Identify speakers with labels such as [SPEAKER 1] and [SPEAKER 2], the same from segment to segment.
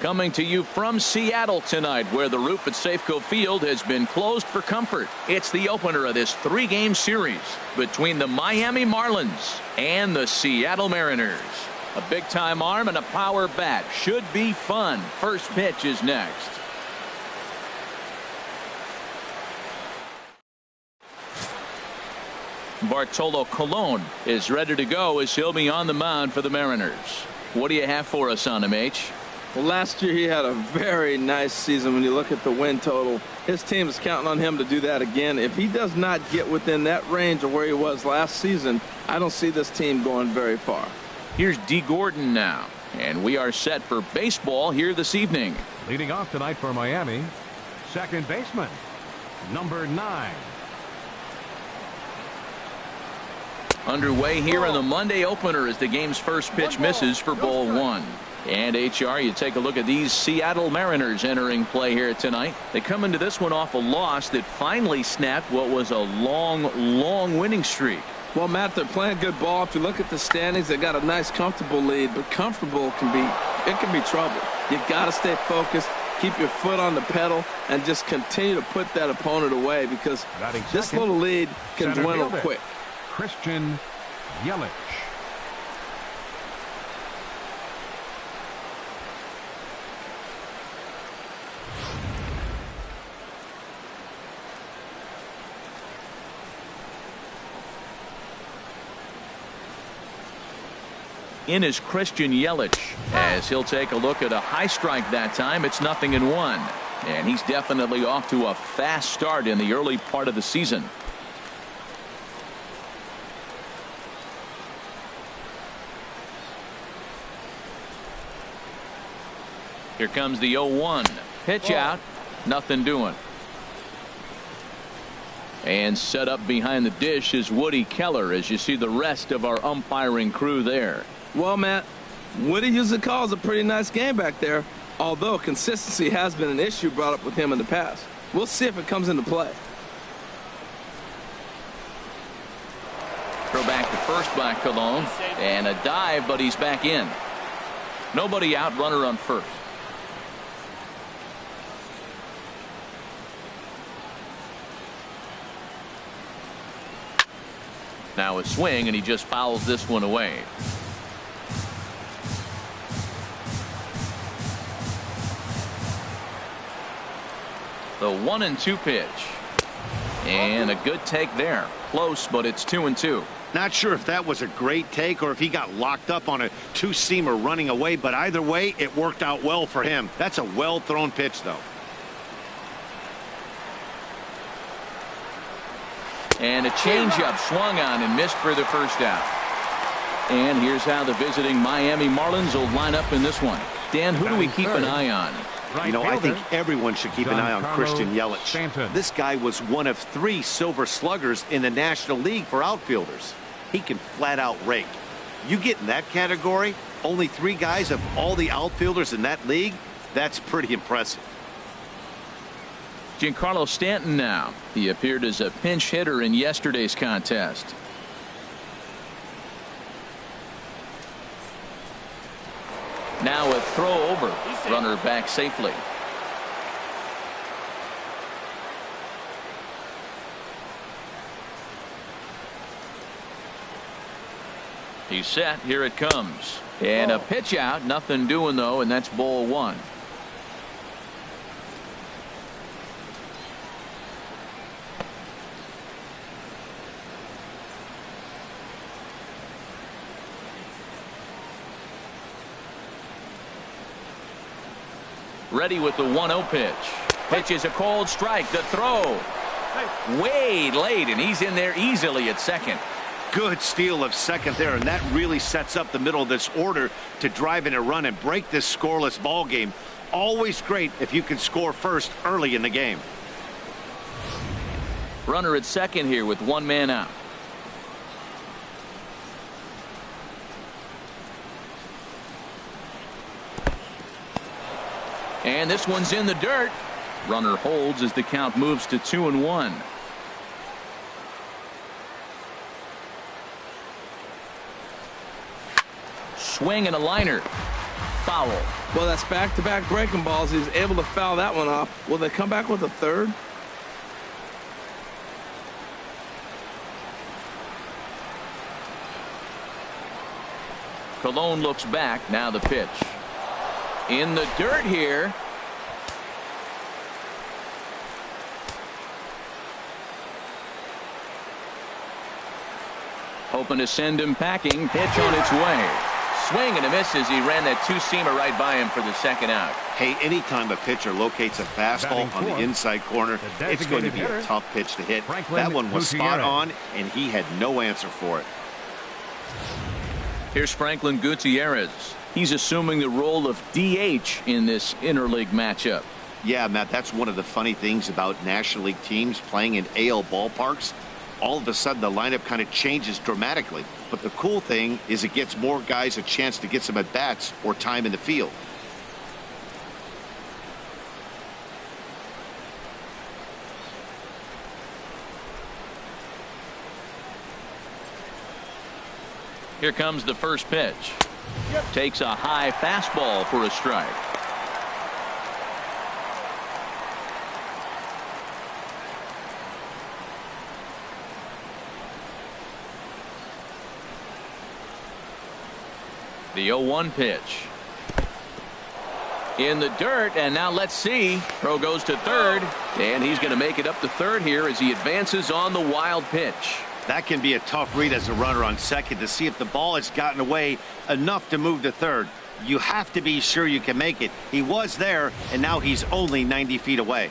[SPEAKER 1] Coming to you from Seattle tonight, where the roof at Safeco Field has been closed for comfort. It's the opener of this 3-game series between the Miami Marlins and the Seattle Mariners. A big-time arm and a power bat. Should be fun. First pitch is next. Bartolo Colon is ready to go as he'll be on the mound for the Mariners. What do you have for us on him, H?
[SPEAKER 2] Well, last year he had a very nice season. When you look at the win total, his team is counting on him to do that again. If he does not get within that range of where he was last season, I don't see this team going very far.
[SPEAKER 1] Here's D. Gordon now, and we are set for baseball here this evening.
[SPEAKER 3] Leading off tonight for Miami, second baseman, number 9.
[SPEAKER 1] Underway here in the Monday opener as the game's first pitch misses for ball 1. And HR, you take a look at these Seattle Mariners entering play here tonight. They come into this one off a loss that finally snapped what was a long winning streak.
[SPEAKER 2] Well, Matt, they're playing good ball. If you look at the standings, they got a nice comfortable lead, but comfortable can be trouble. You got to stay focused, keep your foot on the pedal, and just continue to put that opponent away, because this little lead can dwindle quick.
[SPEAKER 3] Christian Yelich.
[SPEAKER 1] In is Christian Yelich, as he'll take a look at a high strike that time. It's 0-1, and he's definitely off to a fast start in the early part of the season. Here comes the 0-1 pitch out. Nothing doing. And set up behind the dish is Woody Keller, as you see the rest of our umpiring crew there.
[SPEAKER 2] Well, Matt, Woody usually calls a pretty nice game back there, although consistency has been an issue brought up with him in the past. We'll see if it comes into play.
[SPEAKER 1] Throw back to first by Colon, and a dive, but he's back in. Nobody out, runner on first. Now a swing, and he just fouls this one away. The 1-2 pitch. And a good take there. Close, but it's 2-2.
[SPEAKER 4] Not sure if that was a great take or if he got locked up on a two-seamer running away, but either way, it worked out well for him. That's a well-thrown pitch, though.
[SPEAKER 1] And a changeup swung on and missed for the first out. And here's how the visiting Miami Marlins will line up in this one. Dan, who do we keep an eye on?
[SPEAKER 4] You know, I think everyone should keep an eye on Christian Yelich. This guy was one of 3 Silver Sluggers in the National League for outfielders. He can flat out rake. You get in that category, only 3 guys of all the outfielders in that league, that's pretty impressive.
[SPEAKER 1] Giancarlo Stanton now. He appeared as a pinch hitter in yesterday's contest. Now a throw over. Runner back safely. He's set. Here it comes. And a pitch out. Nothing doing, though, and that's ball 1. Ready with the 1-0 pitch. Pitch is a cold strike. The throw. Way late, and he's in there easily at second.
[SPEAKER 4] Good steal of second there, and that really sets up the middle of this order to drive in a run and break this scoreless ball game. Always great if you can score first early in the game.
[SPEAKER 1] Runner at second here with 1 man out. And this one's in the dirt. Runner holds as the count moves to 2-1. Swing and a liner. Foul.
[SPEAKER 2] Well, that's back-to-back breaking balls. He's able to foul that one off. Will they come back with a third?
[SPEAKER 1] Colon looks back. Now the pitch. In the dirt here. Hoping to send him packing. Pitch on its way. Swing and a miss as he ran that two-seamer right by him for the second out.
[SPEAKER 4] Hey, anytime a pitcher locates a fastball on the inside corner, it's going to be a tough pitch to hit. That one was spot on, and he had no answer for it.
[SPEAKER 1] Here's Franklin Gutierrez. He's assuming the role of DH in this interleague matchup.
[SPEAKER 4] Yeah, Matt, that's one of the funny things about National League teams playing in AL ballparks. All of a sudden, the lineup kind of changes dramatically. But the cool thing is it gets more guys a chance to get some at-bats or time in the field.
[SPEAKER 1] Here comes the first pitch. Takes a high fastball for a strike. The 0-1 pitch. In the dirt, and now let's see. Throw goes to third, and he's going to make it up to third here as he advances on the wild pitch.
[SPEAKER 4] That can be a tough read as a runner on second to see if the ball has gotten away enough to move to third. You have to be sure you can make it. He was there, and now he's only 90 feet away.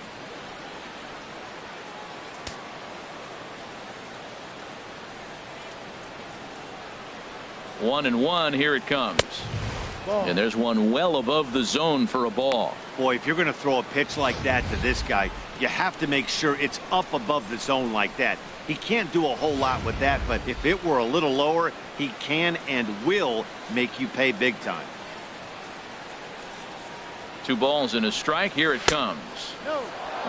[SPEAKER 1] One and one, here it comes. And there's one well above the zone for a ball.
[SPEAKER 4] Boy, if you're going to throw a pitch like that to this guy, you have to make sure it's up above the zone like that. He can't do a whole lot with that, but if it were a little lower, he can and will make you pay big time.
[SPEAKER 1] 2 balls and a strike. Here it comes.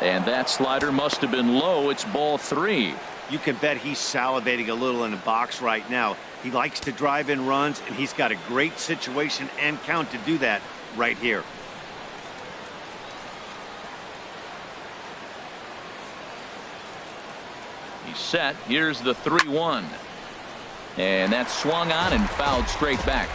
[SPEAKER 1] And that slider must have been low. It's ball 3.
[SPEAKER 4] You can bet he's salivating a little in the box right now. He likes to drive in runs, and he's got a great situation and count to do that right here.
[SPEAKER 1] He's set. Here's the 3-1. And that's swung on and fouled straight back.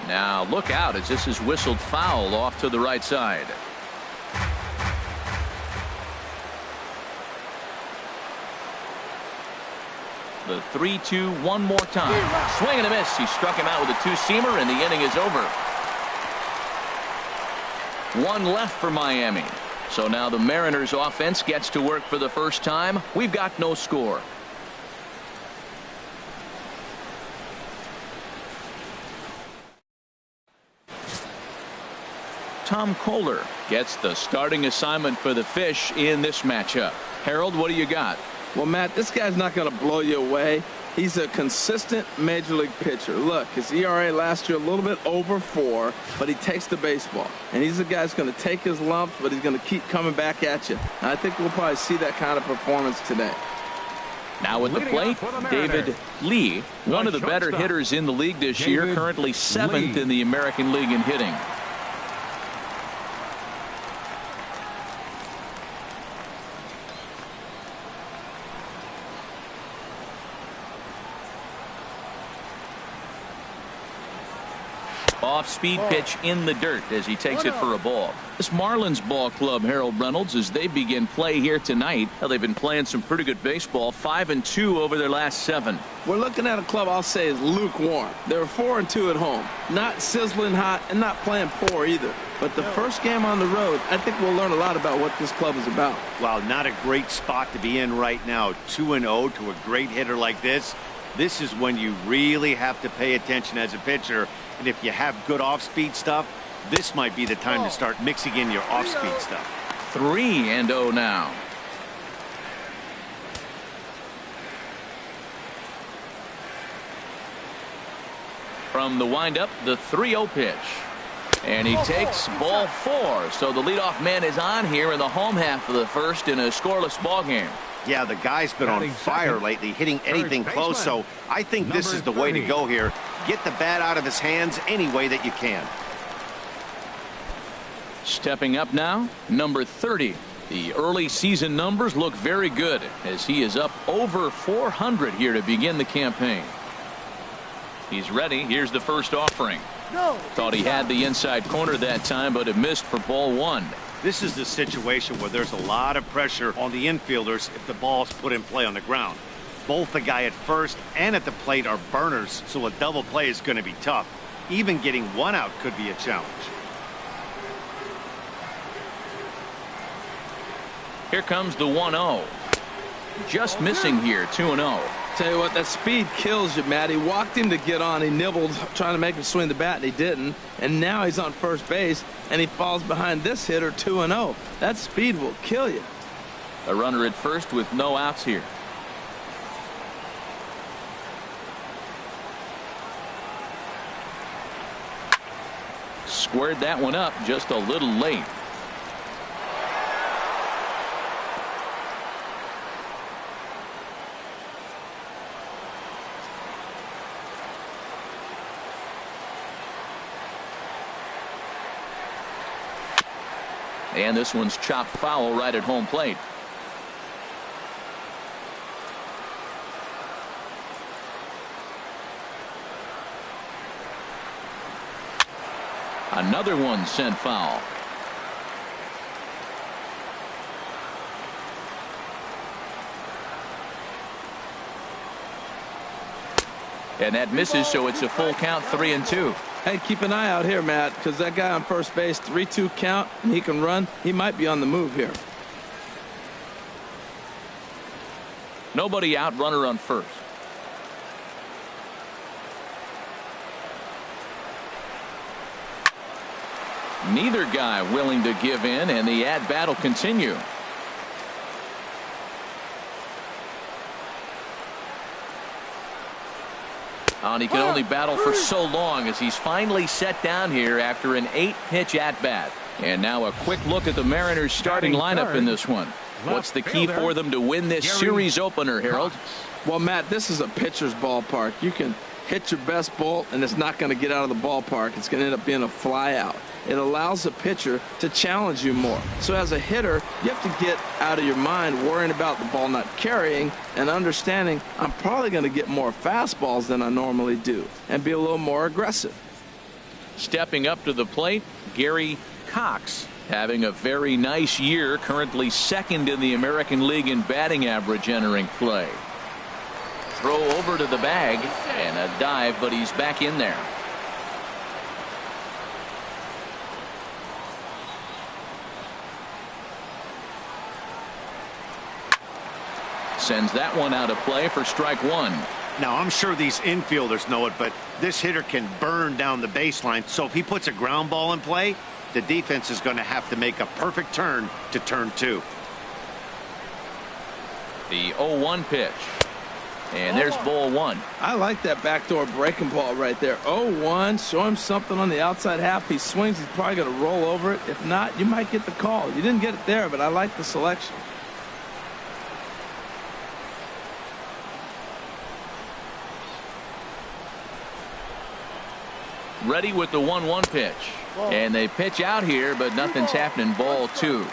[SPEAKER 1] Now look out as this is whistled foul off to the right side. The 3-2 one more time. Swing and a miss. He struck him out with a two-seamer, and the inning is over. 1 left for Miami. So now the Mariners offense gets to work for the first time. We've got no score. Tom Kohler gets the starting assignment for the Fish in this matchup. Harold, what do you got?
[SPEAKER 2] Well, Matt, this guy's not going to blow you away. He's a consistent major league pitcher. Look, his ERA last year a little bit over 4, but he takes the baseball. And he's a guy that's going to take his lumps, but he's going to keep coming back at you. And I think we'll probably see that kind of performance today.
[SPEAKER 1] Now at the plate, David Lee, one of the better hitters in the league this year, currently 7th in the American League in hitting. Off-speed pitch in the dirt as he takes it for a ball. This Marlins ball club, Harold Reynolds, as they begin play here tonight. Well, they've been playing some pretty good baseball, 5-2 over their last 7.
[SPEAKER 2] We're looking at a club I'll say is lukewarm. They're 4-2 at home. Not sizzling hot and not playing poor either. But the first game on the road, I think we'll learn a lot about what this club is about.
[SPEAKER 4] Wow, not a great spot to be in right now. 2-0 to a great hitter like this. This is when you really have to pay attention as a pitcher. And if you have good off-speed stuff, this might be the time to start mixing in your off-speed stuff.
[SPEAKER 1] 3-0 now. From the windup, the 3-0 pitch. And he takes ball 4. So the leadoff man is on here in the home half of the first in a scoreless ball game.
[SPEAKER 4] Yeah, the guy's been on fire lately, hitting anything close, so I think this is the way to go here. Get the bat out of his hands any way that you can.
[SPEAKER 1] Stepping up now, number 30. The early season numbers look very good as he is up over 400 here to begin the campaign. He's ready. Here's the first offering. Thought he had the inside corner that time, but it missed for ball one.
[SPEAKER 4] This is the situation where there's a lot of pressure on the infielders if the ball's put in play on the ground. Both the guy at first and at the plate are burners, so a double play is going to be tough. Even getting one out could be a challenge.
[SPEAKER 1] Here comes the 1-0. Just missing here, 2-0.
[SPEAKER 2] Tell you what, that speed kills you, Matt. He walked him to get on. He nibbled, trying to make him swing the bat, and he didn't. And now he's on first base, and he falls behind this hitter, 2-0. That speed will kill you.
[SPEAKER 1] A runner at first with no outs here. Squared that one up just a little late. And this one's chopped foul right at home plate. Another one sent foul. And that misses, so it's a full count, 3-2.
[SPEAKER 2] Hey, keep an eye out here, Matt, because that guy on first base, 3-2 count, and he can run. He might be on the move here.
[SPEAKER 1] Nobody out, runner on first. Neither guy willing to give in, and the at-bat will continue. And he can only battle for so long as he's finally set down here after an 8-pitch at-bat. And now a quick look at the Mariners starting lineup in this one. What's the key for them to win this series opener, Harold?
[SPEAKER 2] Well, Matt, this is a pitcher's ballpark. You can hit your best ball, and it's not going to get out of the ballpark. It's going to end up being a fly out. It allows the pitcher to challenge you more. So as a hitter, you have to get out of your mind worrying about the ball not carrying and understanding I'm probably going to get more fastballs than I normally do and be a little more aggressive.
[SPEAKER 1] Stepping up to the plate, Gary Cox, having a very nice year, currently second in the American League in batting average entering play. Throw over to the bag and a dive, but he's back in there. Sends that one out of play for strike one.
[SPEAKER 4] Now, I'm sure these infielders know it, but this hitter can burn down the baseline. So if he puts a ground ball in play, the defense is going to have to make a perfect turn to turn two.
[SPEAKER 1] The 0-1 pitch. And there's ball one.
[SPEAKER 2] I like that backdoor breaking ball right there. 0-1. Show him something on the outside half. He swings. He's probably going to roll over it. If not, you might get the call. You didn't get it there, but I like the selection.
[SPEAKER 1] Ready with the 1-1 pitch. And they pitch out here, but nothing's happening. Ball two.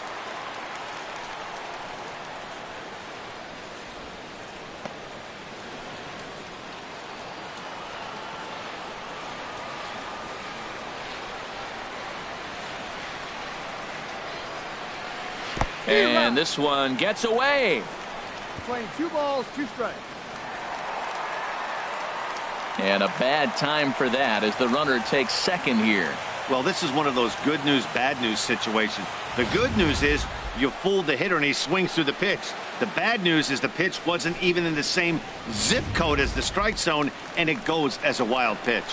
[SPEAKER 1] And this one gets away.
[SPEAKER 5] Playing 2 balls, 2 strikes.
[SPEAKER 1] And a bad time for that as the runner takes second here.
[SPEAKER 4] Well, this is one of those good news, bad news situations. The good news is you fooled the hitter and he swings through the pitch. The bad news is the pitch wasn't even in the same zip code as the strike zone, and it goes as a wild pitch.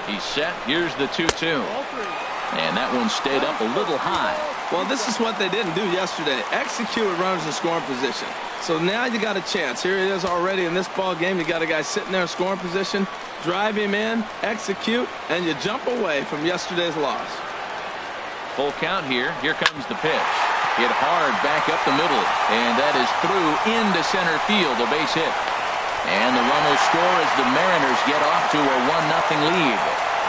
[SPEAKER 1] He's set. Here's the 2-2. And that one stayed up a little high.
[SPEAKER 2] Well, this is what they didn't do yesterday. Execute with runners in scoring position. So now you got a chance. Here it is already in this ball game. You got a guy sitting there in scoring position. Drive him in, execute, and you jump away from yesterday's loss.
[SPEAKER 1] Full count here. Here comes the pitch. Hit hard back up the middle. And that is through into center field. A base hit. And the run will score as the Mariners get off to a 1-0 lead.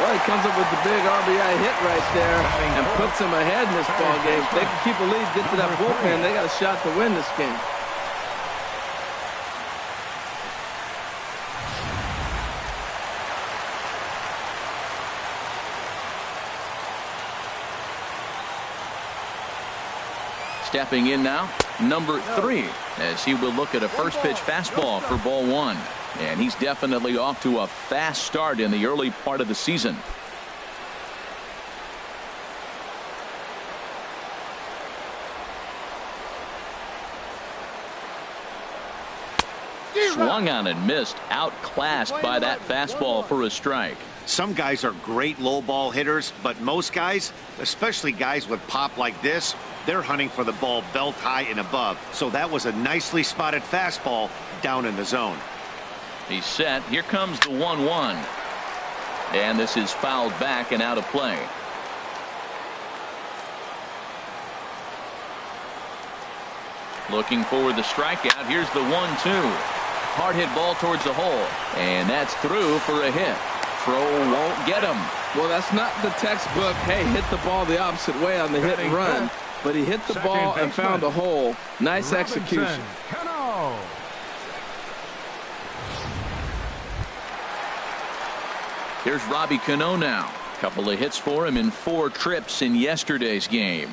[SPEAKER 2] Well, he comes up with the big RBI hit right there and puts them ahead in this ball game. If they can keep a lead, get to that bullpen, they got a shot to win this game.
[SPEAKER 1] Stepping in now, number 3, as he will look at a first pitch fastball for ball 1. And he's definitely off to a fast start in the early part of the season. Swung on and missed, outclassed by that fastball for a strike.
[SPEAKER 4] Some guys are great low ball hitters, but most guys, especially guys with pop like this, they're hunting for the ball belt high and above. So that was a nicely spotted fastball down in the zone.
[SPEAKER 1] He's set. Here comes the 1-1. And this is fouled back and out of play. Looking for the strikeout. Here's the 1-2. Hard hit ball towards the hole. And that's through for a hit. Throw won't get him.
[SPEAKER 2] Well, that's not the textbook, hey, hit the ball the opposite way on the hit and run. But he hit the ball and found a hole. Nice execution.
[SPEAKER 1] Here's Robbie Cano now. Couple of hits for him in 4 trips in yesterday's game.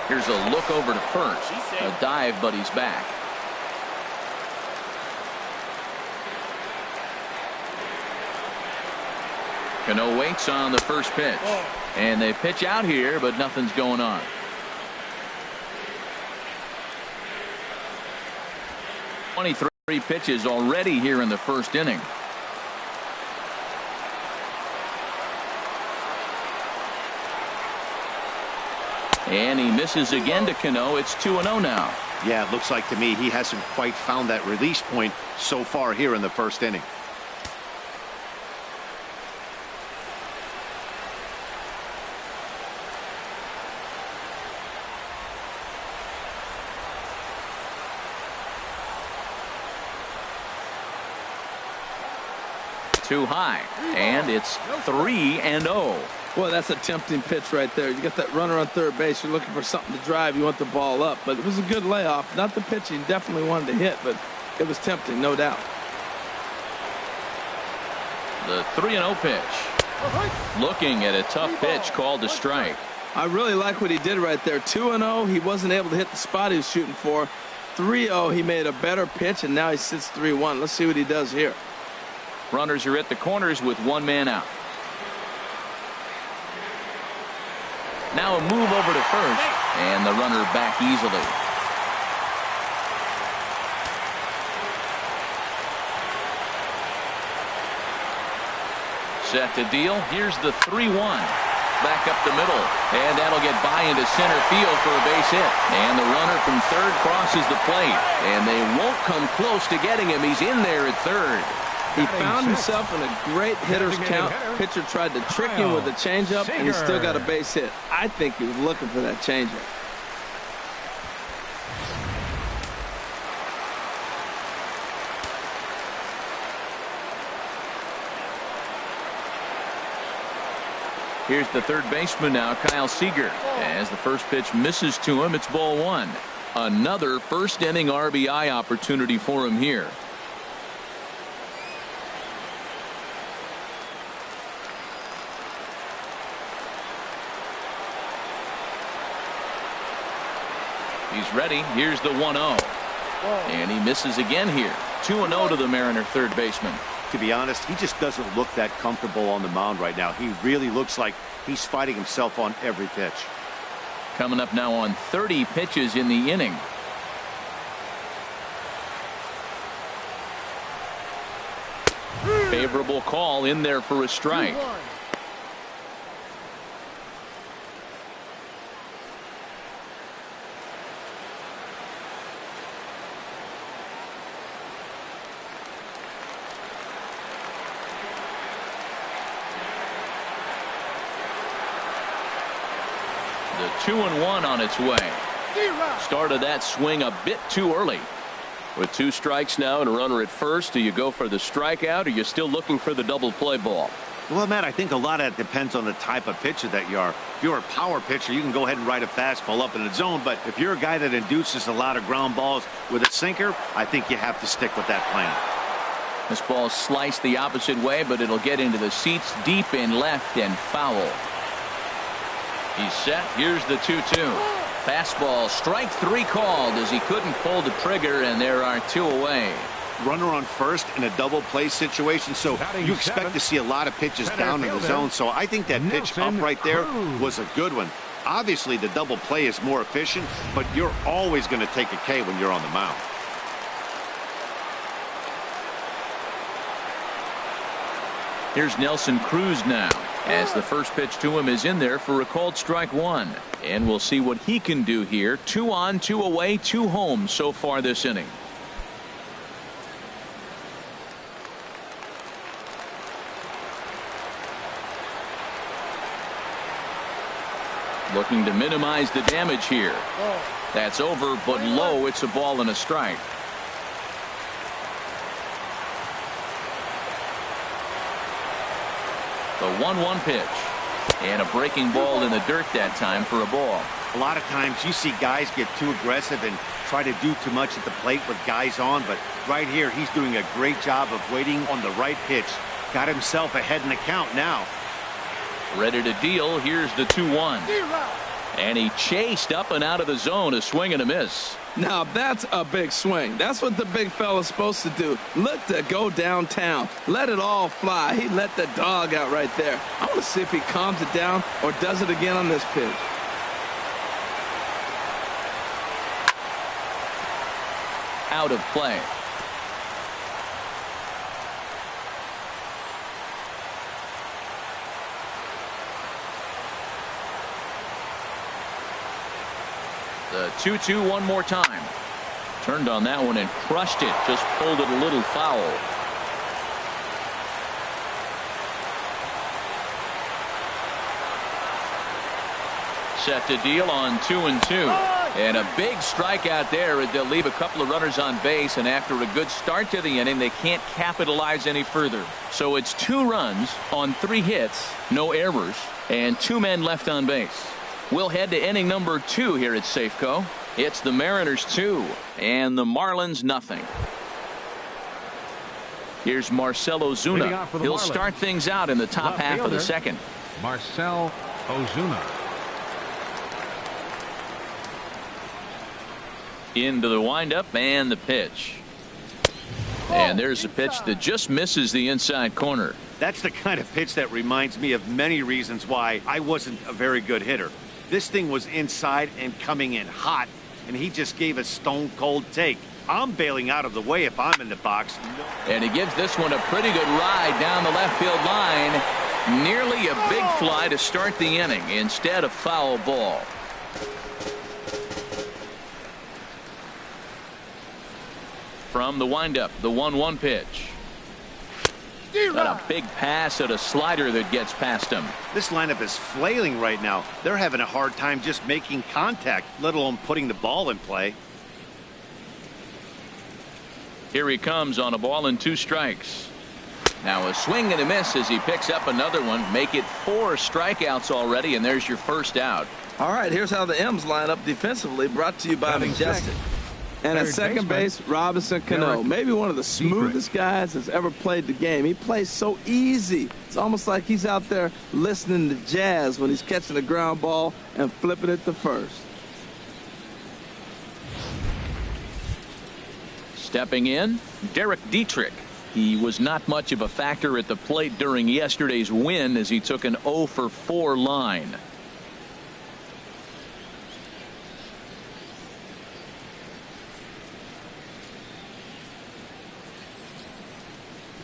[SPEAKER 1] Here's a look over to first. A dive, but he's back. Cano waits on the first pitch. And they pitch out here, but nothing's going on. "23 pitches already here in the first inning. And he misses again to Cano. It's 2-0 now.
[SPEAKER 4] Yeah, it looks like to me he hasn't quite found that release point so far here in the first inning.
[SPEAKER 1] Too high, and it's 3-0.
[SPEAKER 2] Boy, that's a tempting pitch right there. You got that runner on third base. You're looking for something to drive. You want the ball up, but it was a good layoff. Not the pitch he definitely wanted to hit, but it was tempting, no doubt.
[SPEAKER 1] The 3-0 pitch. Looking at a tough pitch called a strike.
[SPEAKER 2] I really like what he did right there. 2-0, he wasn't able to hit the spot he was shooting for. 3-0, he made a better pitch, and now he sits 3-1. Let's see what he does here.
[SPEAKER 1] Runners are at the corners with 1 man out. Now a move over to first, and the runner back easily. Set to deal. Here's the 3-1. Back up the middle, and that'll get by into center field for a base hit. And the runner from third crosses the plate, and they won't come close to getting him. He's in there at third.
[SPEAKER 2] He found himself in a great hitter's count. Pitcher tried to trick him with a changeup, and he still got a base hit. I think he was looking for that changeup.
[SPEAKER 1] Here's the third baseman now, Kyle Seager. As the first pitch misses to him, it's ball 1. Another first inning RBI opportunity for him here. He's ready. Here's the 1-0. And he misses again here. 2-0 to the Mariner third baseman.
[SPEAKER 4] To be honest, he just doesn't look that comfortable on the mound right now. He really looks like he's fighting himself on every pitch.
[SPEAKER 1] Coming up now on 30 pitches in the inning. Favorable call in there for a strike. 2-1 on its way. Started that swing a bit too early.
[SPEAKER 6] With 2 strikes now and a runner at first, do you go for the strikeout or are you still looking for the double play ball?
[SPEAKER 4] Well, Matt, I think a lot of that depends on the type of pitcher that you are. If you're a power pitcher, you can go ahead and ride a fastball up in the zone. But if you're a guy that induces a lot of ground balls with a sinker, I think you have to stick with that plan.
[SPEAKER 1] This ball sliced the opposite way, but it'll get into the seats deep in left and foul. He's set. Here's the 2-2. Fastball, strike 3 called as he couldn't pull the trigger, and there are 2 away.
[SPEAKER 4] Runner on first in a double play situation, so you expect to see a lot of pitches down in the zone. So I think that pitch up right there was a good one. Obviously, the double play is more efficient, but you're always going to take a K when you're on the mound.
[SPEAKER 1] Here's Nelson Cruz now, as the first pitch to him is in there for a called strike 1. And we'll see what he can do here. 2 on, 2 away, 2 home so far this inning. Looking to minimize the damage here. That's over, but low. It's a ball and a strike. The 1-1 pitch. And a breaking ball in the dirt that time for a ball.
[SPEAKER 4] A lot of times you see guys get too aggressive and try to do too much at the plate with guys on. But right here, he's doing a great job of waiting on the right pitch. Got himself ahead in the count now.
[SPEAKER 1] Ready to deal. Here's the 2-1. And he chased up and out of the zone, a swing and a miss.
[SPEAKER 2] Now that's a big swing. That's what the big fella's supposed to do. Look to go downtown. Let it all fly. He let the dog out right there. I want to see if he calms it down or does it again on this pitch.
[SPEAKER 1] Out of play. The 2-2 one more time. Turned on that one and crushed it. Just pulled it a little foul. Set to deal on 2-2. And a big strikeout there. They'll leave a couple of runners on base, and after a good start to the inning, they can't capitalize any further. So it's 2 runs on 3 hits, no errors, and 2 men left on base. We'll head to inning number 2 here at Safeco. It's the Mariners 2 and the Marlins nothing. Here's Marcell Ozuna. He'll start things out in the top half of the second.
[SPEAKER 3] Marcell Ozuna.
[SPEAKER 1] Into the windup and the pitch. And there's a pitch that just misses the inside corner.
[SPEAKER 4] That's the kind of pitch that reminds me of many reasons why I wasn't a very good hitter. This thing was inside and coming in hot, and he just gave a stone-cold take. I'm bailing out of the way if I'm in the box.
[SPEAKER 1] And he gives this one a pretty good ride down the left field line. Nearly a big fly to start the inning instead of foul ball. From the windup, the 1-1 pitch. Got a big pass at a slider that gets past him.
[SPEAKER 4] This lineup is flailing right now. They're having a hard time just making contact, let alone putting the ball in play.
[SPEAKER 1] Here he comes on a ball and 2 strikes. Now a swing and a miss as he picks up another one. Make it 4 strikeouts already, and there's your first out.
[SPEAKER 2] All right, here's how the M's line up defensively, brought to you by Majestic. And at second base, Robinson Cano, maybe one of the smoothest guys that's ever played the game. He plays so easy. It's almost like he's out there listening to jazz when he's catching the ground ball and flipping it to first.
[SPEAKER 1] Stepping in, Derek Dietrich. He was not much of a factor at the plate during yesterday's win as he took an 0-for-4 line.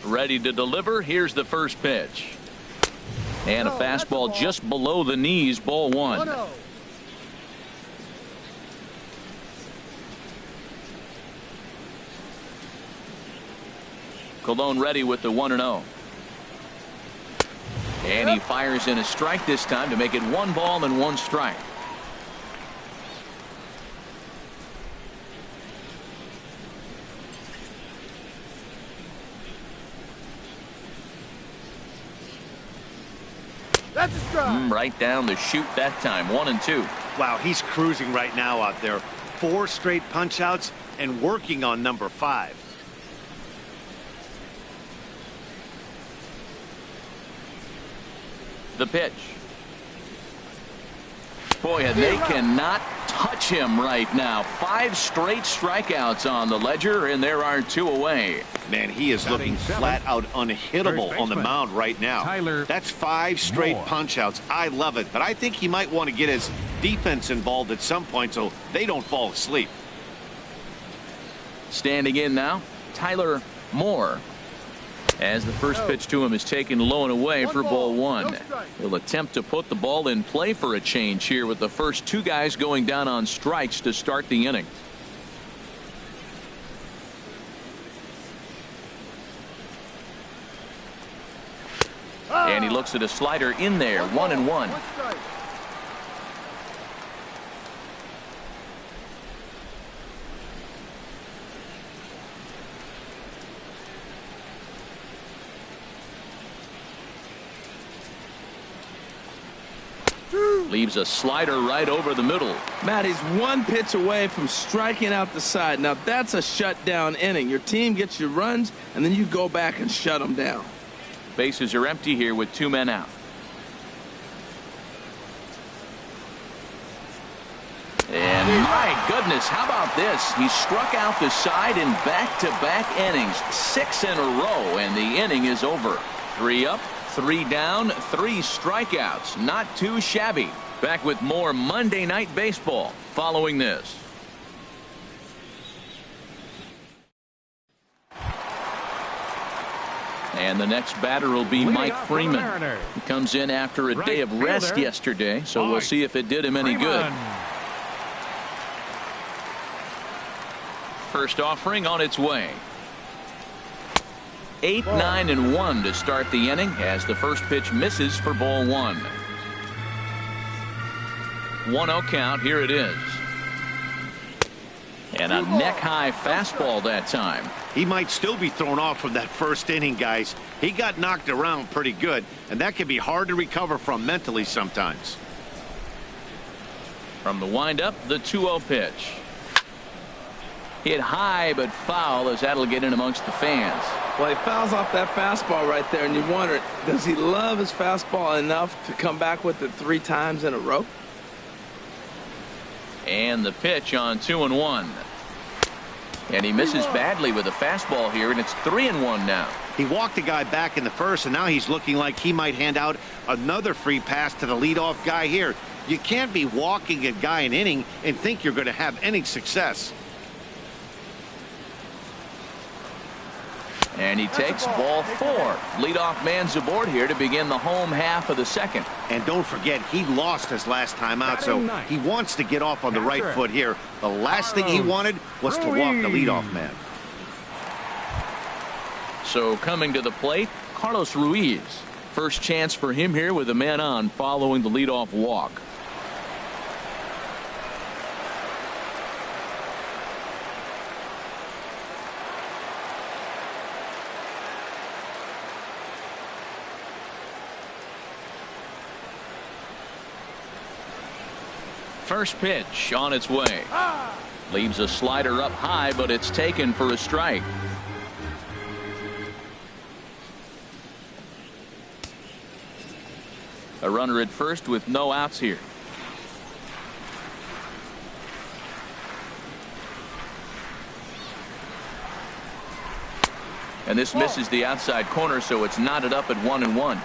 [SPEAKER 1] Ready to deliver. Here's the first pitch. And a fastball just below the knees, ball 1. Colon ready with the 1-0. And he fires in a strike this time to make it 1 ball and 1 strike.
[SPEAKER 5] That's a strike.
[SPEAKER 1] Right down the chute that time. 1-2.
[SPEAKER 4] Wow, he's cruising right now out there. 4 straight punch outs and working on number 5.
[SPEAKER 1] The pitch. Boy, and they cannot touch him right now. 5 straight strikeouts on the ledger, and there are 2 away.
[SPEAKER 4] Man, he is looking flat out unhittable on the mound right now. That's 5 straight punch outs. I love it, but I think he might want to get his defense involved at some point so they don't fall asleep.
[SPEAKER 1] Standing in now, Tyler Moore. As the first pitch to him is taken low and away for ball 1. He'll attempt to put the ball in play for a change here with the first 2 guys going down on strikes to start the inning. And he looks at a slider in there. 1-1. Leaves a slider right over the middle.
[SPEAKER 2] Matt, he's 1 pitch away from striking out the side. Now that's a shutdown inning. Your team gets your runs, and then you go back and shut them down.
[SPEAKER 1] Bases are empty here with 2 men out. And my goodness, how about this? He struck out the side in back-to-back innings, 6 in a row, and the inning is over. 3 up, 3 down, 3 strikeouts. Not too shabby. Back with more Monday Night Baseball following this. And the next batter will be Mike Freeman. He comes in after a day of rest yesterday, so we'll see if it did him any good. First offering on its way. 8, 9, and 1 to start the inning as the first pitch misses for ball 1. 1-0 count. Here it is. And a neck-high fastball that time.
[SPEAKER 4] He might still be thrown off from that first inning, guys. He got knocked around pretty good, and that can be hard to recover from mentally sometimes.
[SPEAKER 1] From the windup, the 2-0 pitch. Hit high but foul as that'll get in amongst the fans.
[SPEAKER 2] Well, he fouls off that fastball right there, and you wonder, does he love his fastball enough to come back with it 3 times in a row?
[SPEAKER 1] And the pitch on 2-1. And he misses badly with a fastball here, and it's 3-1 now.
[SPEAKER 4] He walked the guy back in the first, and now he's looking like he might hand out another free pass to the leadoff guy here. You can't be walking a guy an inning and think you're going to have any success.
[SPEAKER 1] And he takes ball 4. Leadoff man's aboard here to begin the home half of the second.
[SPEAKER 4] And don't forget, he lost his last time out, so he wants to get off on the right foot here. The last thing he wanted was to walk the leadoff man.
[SPEAKER 1] So coming to the plate, Carlos Ruiz. First chance for him here with a man on following the leadoff walk. First pitch on its way. Leaves a slider up high, but it's taken for a strike. A runner at first with no outs here. And this misses the outside corner, so it's knotted up at 1-1.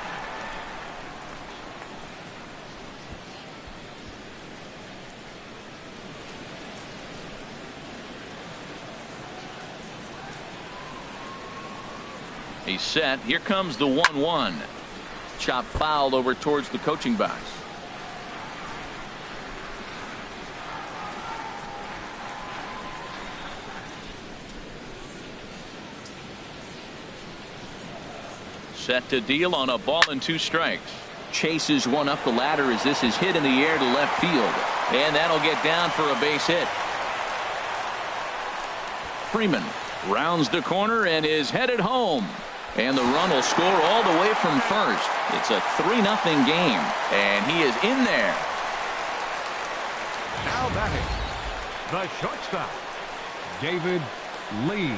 [SPEAKER 1] He's set. Here comes the 1-1. Chop fouled over towards the coaching box. Set to deal on a ball and 2 strikes. Chases one up the ladder as this is hit in the air to left field. And that'll get down for a base hit. Freeman rounds the corner and is headed home. And the run will score all the way from first. It's a 3-0 game, and he is in there.
[SPEAKER 3] Now batting, the shortstop, David Lee.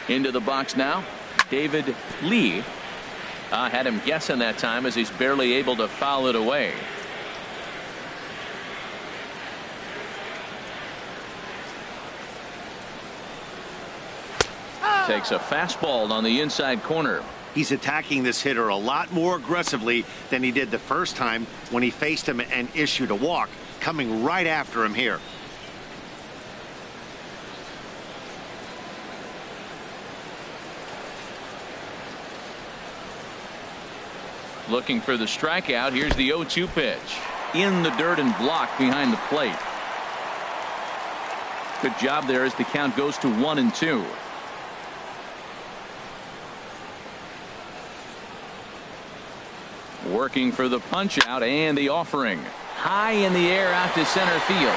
[SPEAKER 1] Into the box now, David Lee. Had him guessing that time as he's barely able to foul it away. Takes a fastball on the inside corner.
[SPEAKER 4] He's attacking this hitter a lot more aggressively than he did the first time when he faced him and issued a walk, coming right after him here.
[SPEAKER 1] Looking for the strikeout. Here's the 0-2 pitch. In the dirt and blocked behind the plate. Good job there as the count goes to 1-2. Working for the punch out and the offering. High in the air out to center field.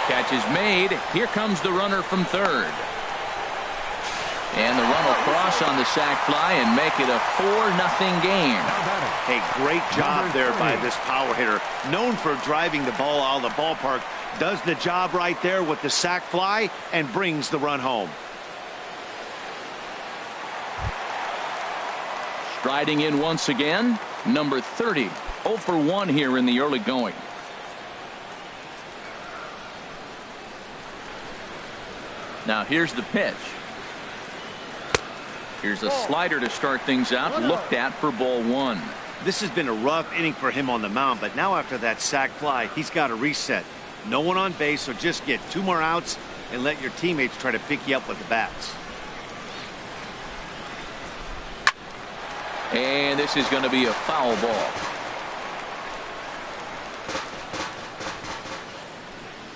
[SPEAKER 1] Catch is made. Here comes the runner from third. And the run will cross on the sac fly and make it a 4-0 game.
[SPEAKER 4] Hey, great job there by this power hitter. Known for driving the ball out of the ballpark. Does the job right there with the sac fly and brings the run home.
[SPEAKER 1] Striding in once again, number 30. 0 for 1 here in the early going. Now here's the pitch. Here's a slider to start things out, looked at for ball 1.
[SPEAKER 4] This has been a rough inning for him on the mound, but now after that sac fly, he's got to reset. No one on base, so just get 2 more outs and let your teammates try to pick you up with the bats.
[SPEAKER 1] And this is going to be a foul ball.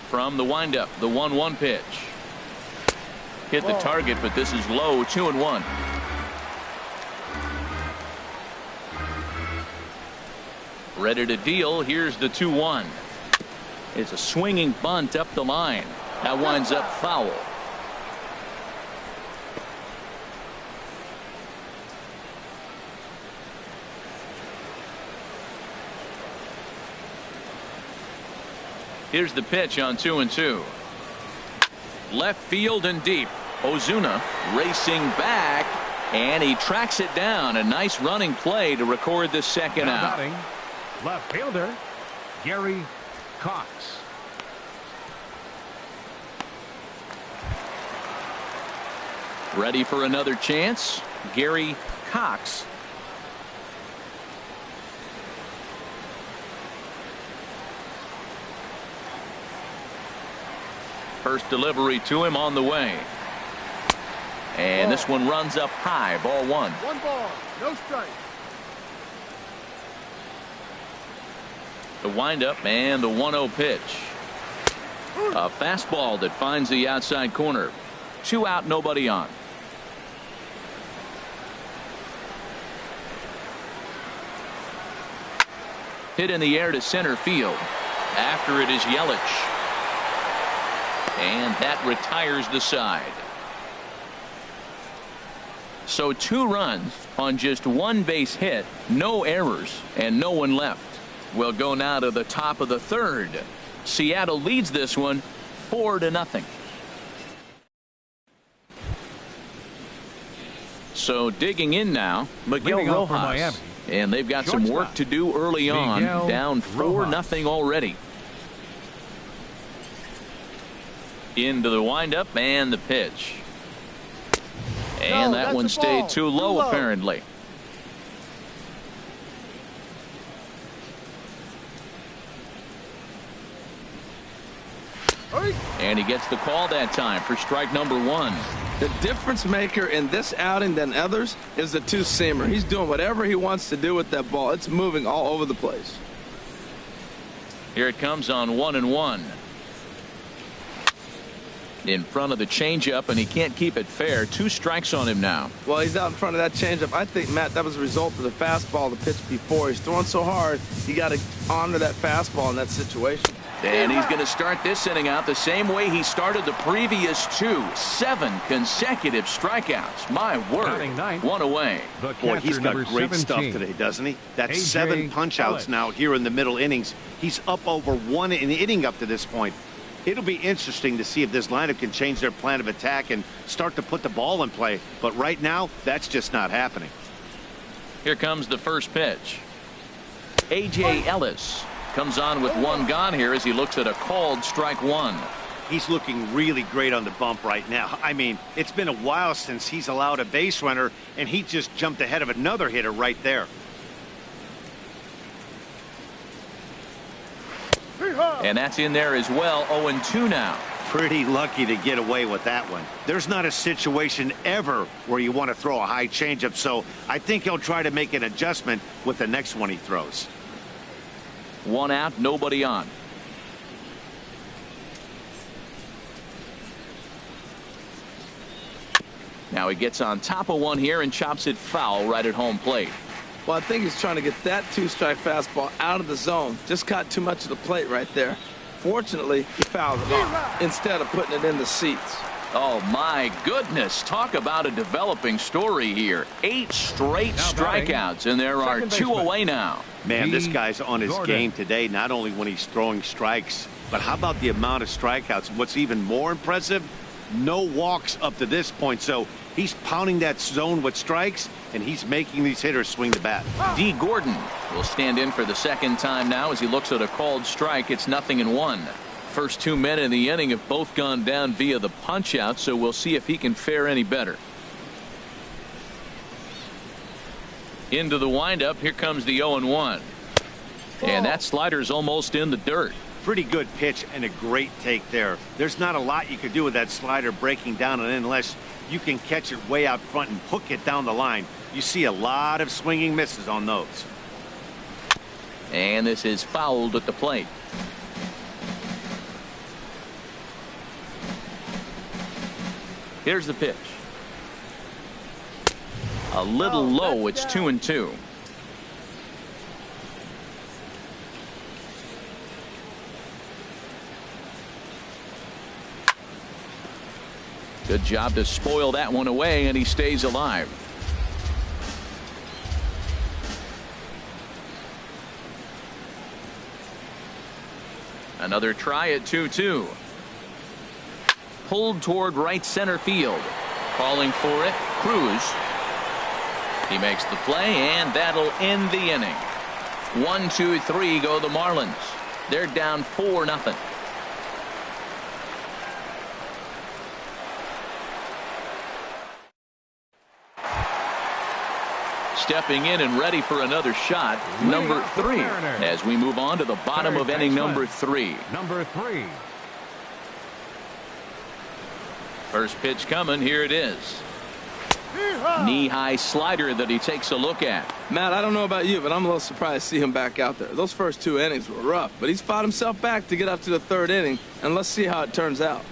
[SPEAKER 1] From the windup, the 1-1 pitch. Hit the target, but this is low, 2-1. Ready to deal. Here's the 2-1. It's a swinging bunt up the line. That winds up foul. Here's the pitch on 2-2. Left field and deep. Ozuna racing back, and he tracks it down. A nice running play to record the second out.
[SPEAKER 3] Batting, left fielder Gary Cox.
[SPEAKER 1] Ready for another chance. Gary Cox. First delivery to him on the way. And this one runs up high. Ball 1.
[SPEAKER 5] 1 ball, no strike.
[SPEAKER 1] The windup and the 1-0 pitch. A fastball that finds the outside corner. 2 out, nobody on. Hit in the air to center field. After it is Yelich. And that retires the side. So 2 runs on just 1 base hit, no errors, and no one left. We'll go now to the top of the 3rd. Seattle leads this one 4-0. So digging in now, Miguel Rojas. And they've got some work to do early on. Down 4-0 already. Into the windup and the pitch. And that one stayed too low, apparently. And he gets the call that time for strike number 1.
[SPEAKER 2] The difference maker in this outing than others is the 2-seamer. He's doing whatever he wants to do with that ball. It's moving all over the place. Here
[SPEAKER 1] it comes on 1-1. In front of the changeup, and he can't keep it fair. 2 strikes on him now.
[SPEAKER 2] Well, he's out in front of that changeup. I think, Matt, that was a result of the fastball, the pitch before. He's throwing so hard, you got to honor that fastball in that situation.
[SPEAKER 1] And he's going to start this inning out the same way he started the previous 2. 7 consecutive strikeouts. My word. 1 away.
[SPEAKER 4] Boy, he's got great stuff today, doesn't he? That's 7 punch-outs now here in the middle innings. He's up over 1 in the inning up to this point. It'll be interesting to see if this lineup can change their plan of attack and start to put the ball in play. But right now, that's just not happening.
[SPEAKER 1] Here comes the first pitch. A.J. Ellis comes on with 1 gone here as he looks at a called strike 1.
[SPEAKER 4] He's looking really great on the bump right now. I mean, it's been a while since he's allowed a base runner, and he just jumped ahead of another hitter right there.
[SPEAKER 1] And that's in there as well. 0-2 now.
[SPEAKER 4] Pretty lucky to get away with that one. There's not a situation ever where you want to throw a high changeup, so I think he'll try to make an adjustment with the next one he throws.
[SPEAKER 1] 1 out, nobody on. Now he gets on top of 1 here and chops it foul right at home plate.
[SPEAKER 2] Well, I think he's trying to get that 2-strike fastball out of the zone. Just caught too much of the plate right there. Fortunately, he fouled it off instead of putting it in the seats.
[SPEAKER 1] Oh, my goodness. Talk about a developing story here. 8 straight strikeouts, and there are 2 away now.
[SPEAKER 4] Man, this guy's on his game today, not only when he's throwing strikes, but how about the amount of strikeouts? What's even more impressive, no walks up to this point. So he's pounding that zone with strikes, and he's making these hitters swing the bat.
[SPEAKER 1] D. Gordon will stand in for the second time now as he looks at a called strike. It's 0-1. First 2 men in the inning have both gone down via the punch out, so we'll see if he can fare any better. Into the windup. Here comes the 0-1. And that slider's almost in the dirt.
[SPEAKER 4] Pretty good pitch and a great take there. There's not a lot you could do with that slider breaking down, and unless you can catch it way out front and hook it down the line, you see a lot of swinging misses on those.
[SPEAKER 1] And this is fouled at the plate. Here's the pitch. A little low. It's 2-2. Good job to spoil that one away, and he stays alive. Another try at 2-2. Pulled toward right center field. Calling for it, Cruz. He makes the play, and that'll end the inning. 1, 2, 3 go the Marlins. They're down 4-0. Stepping in and ready for another shot, number 3, as we move on to the bottom of inning number 3. First pitch coming. Here it is. Knee-high slider that he takes a look at.
[SPEAKER 2] Matt, I don't know about you, but I'm a little surprised to see him back out there. Those first 2 innings were rough, but he's fought himself back to get up to the 3rd inning, and let's see how it turns out.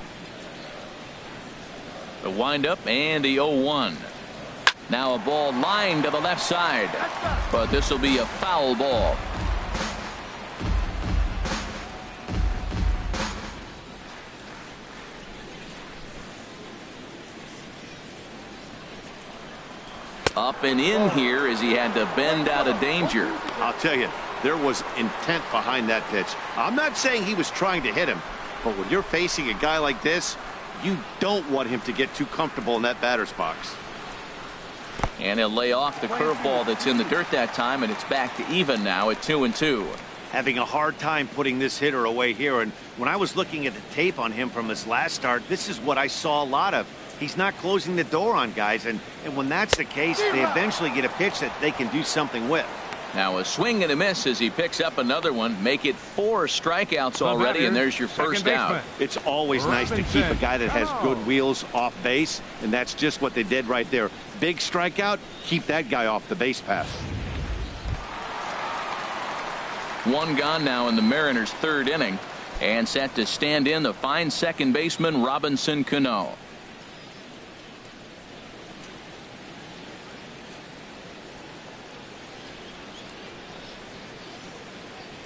[SPEAKER 1] The windup and the 0-1. Now a ball lined to the left side, but this will be a foul ball. Up and in here as he had to bend out of danger.
[SPEAKER 4] I'll tell you, there was intent behind that pitch. I'm not saying he was trying to hit him, but when you're facing a guy like this, you don't want him to get too comfortable in that batter's box.
[SPEAKER 1] And he'll lay off the curveball that's in the dirt that time, and it's back to even now at 2-2.
[SPEAKER 4] Having a hard time putting this hitter away here, and when I was looking at the tape on him from his last start, this is what I saw a lot of. He's not closing the door on guys, and when that's the case, they eventually get a pitch that they can do something with.
[SPEAKER 1] Now a swing and a miss as he picks up another one. Make it 4 strikeouts already, and there's your first out.
[SPEAKER 4] It's always nice to keep a guy that has good wheels off base, and that's just what they did right there. Big strikeout, keep that guy off the base path. 1 gone now in the Mariners' 3rd inning.
[SPEAKER 1] And set to stand in, the fine second baseman Robinson Cano.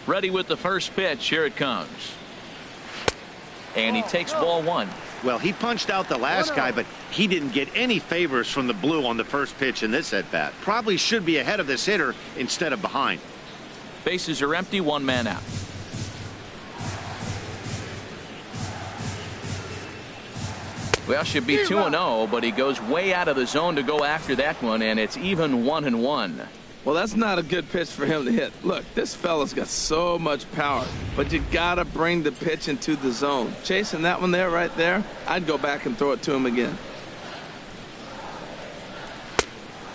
[SPEAKER 1] Ready with the first pitch. Here it comes. And he takes ball one.
[SPEAKER 4] Well, he punched out the last guy, but he didn't get any favors from the blue on the first pitch in this at-bat. Probably should be ahead of this hitter instead of behind.
[SPEAKER 1] Bases are empty, one man out. Well, should be 2-0, but he goes way out of the zone to go after that one, and it's even 1-1.
[SPEAKER 2] Well, that's not a good pitch for him to hit. Look, this fella's got so much power, but you got to bring the pitch into the zone. Chasing that one there, right there, I'd go back and throw it to him again.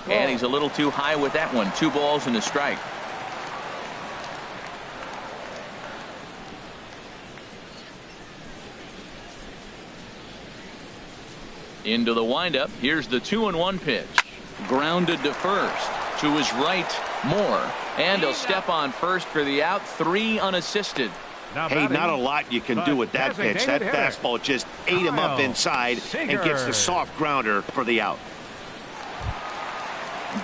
[SPEAKER 1] And he's a little too high with that one. 2 balls and a strike. Into the windup. Here's the 2-1 pitch. Grounded to first. To his right, Moore. And he'll step on first for the out. 3 unassisted.
[SPEAKER 4] Hey, not a lot you can do with that pitch. That fastball just ate him up inside and gets the soft grounder for the out.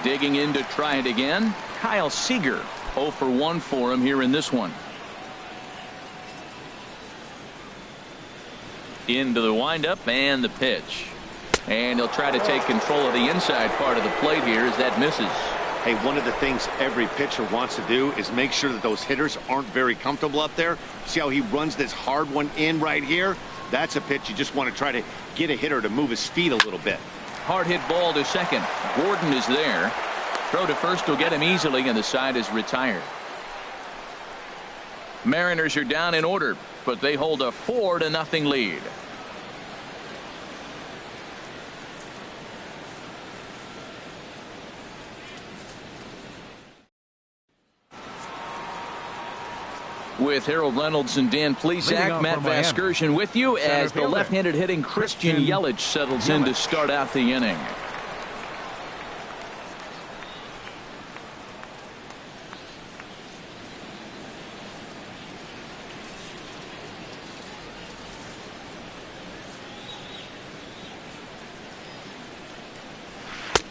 [SPEAKER 1] Digging in to try it again. Kyle Seager. 0 for 1 for him here in this one. Into the windup and the pitch. And he'll try to take control of the inside part of the plate here as that misses.
[SPEAKER 4] Hey, one of the things every pitcher wants to do is make sure that those hitters aren't very comfortable up there. See how he runs this hard one in right here? That's a pitch you just want to try to get a hitter to move his feet a little bit.
[SPEAKER 1] Hard hit ball to second. Gordon is there. Throw to first will get him easily, and the side is retired. Mariners are down in order, but they hold a 4-0 lead. With Harold Reynolds and Dan Plesac, Matt Vasgersian with you as the left-handed hitting Christian Yelich settles in to start out the inning.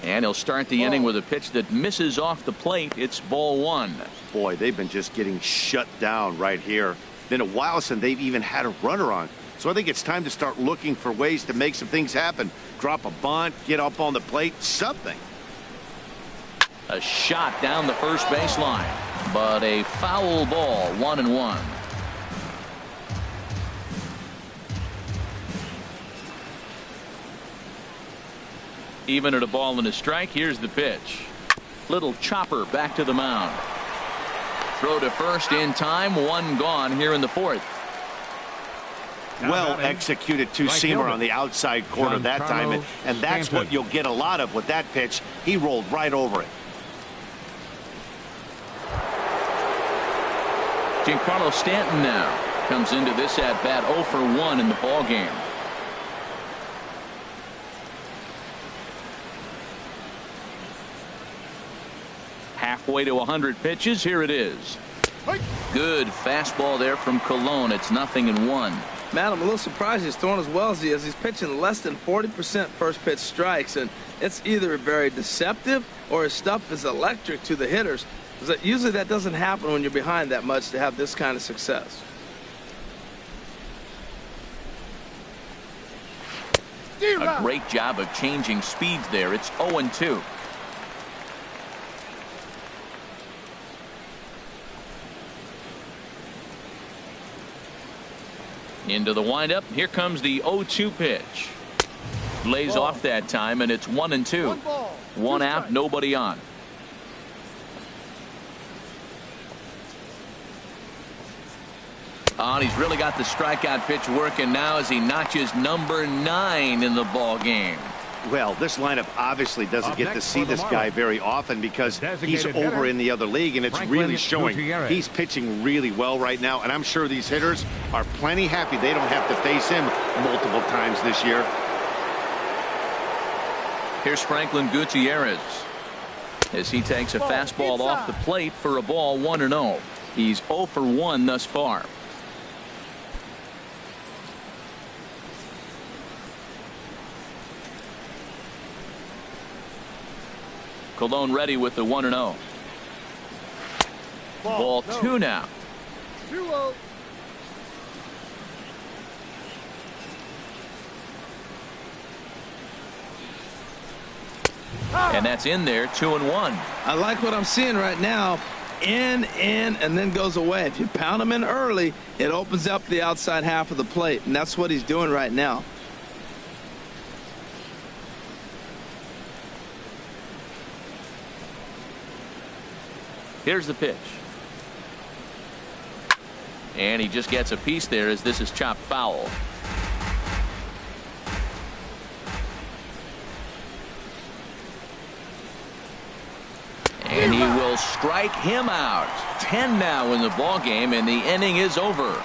[SPEAKER 1] And he'll start the inning with a pitch that misses off the plate. It's ball 1.
[SPEAKER 4] Boy, they've been just getting shut down right here. Been a while since they've even had a runner on. So I think it's time to start looking for ways to make some things happen. Drop a bunt, get up on the plate, something.
[SPEAKER 1] A shot down the first baseline, but a foul ball, 1-1. Even at a ball and a strike. Here's the pitch. Little chopper back to the mound. Throw to first in time. 1 gone here in the 4th.
[SPEAKER 4] Well executed two-seamer on the outside corner that time, and that's what you'll get a lot of with that pitch. He rolled right over it.
[SPEAKER 1] Giancarlo Stanton now comes into this at bat 0 for 1 in the ball game. Halfway to 100 pitches. Here it is. Good fastball there from Colon. It's 0-1.
[SPEAKER 2] Matt, I'm a little surprised he's throwing as well as he is. He's pitching less than 40% first pitch strikes, and it's either very deceptive or his stuff is electric to the hitters. Usually that doesn't happen when you're behind that much to have this kind of success.
[SPEAKER 1] A great job of changing speeds there. It's 0-2. Into the windup. Here comes the 0-2 pitch. Lays off that time, and it's 1-2. 1 out, nobody on. And he's really got the strikeout pitch working now as he notches number 9 in the ball game.
[SPEAKER 4] Well, this lineup obviously doesn't get to see this guy very often because he's over in the other league, and it's really showing. He's pitching really well right now, and I'm sure these hitters are plenty happy they don't have to face him multiple times this year.
[SPEAKER 1] Here's Franklin Gutierrez as he takes a fastball off the plate for a ball, 1-0. He's 0 for 1 thus far. Cologne ready with the 1-0. Ball 2 now.
[SPEAKER 5] 2-0.
[SPEAKER 1] And that's in there, 2-1.
[SPEAKER 2] I like what I'm seeing right now. In, and then goes away. If you pound him in early, it opens up the outside half of the plate, and that's what he's doing right now.
[SPEAKER 1] Here's the pitch. And he just gets a piece there as this is chopped foul. And he will strike him out. 10 now in the ball game, and the inning is over.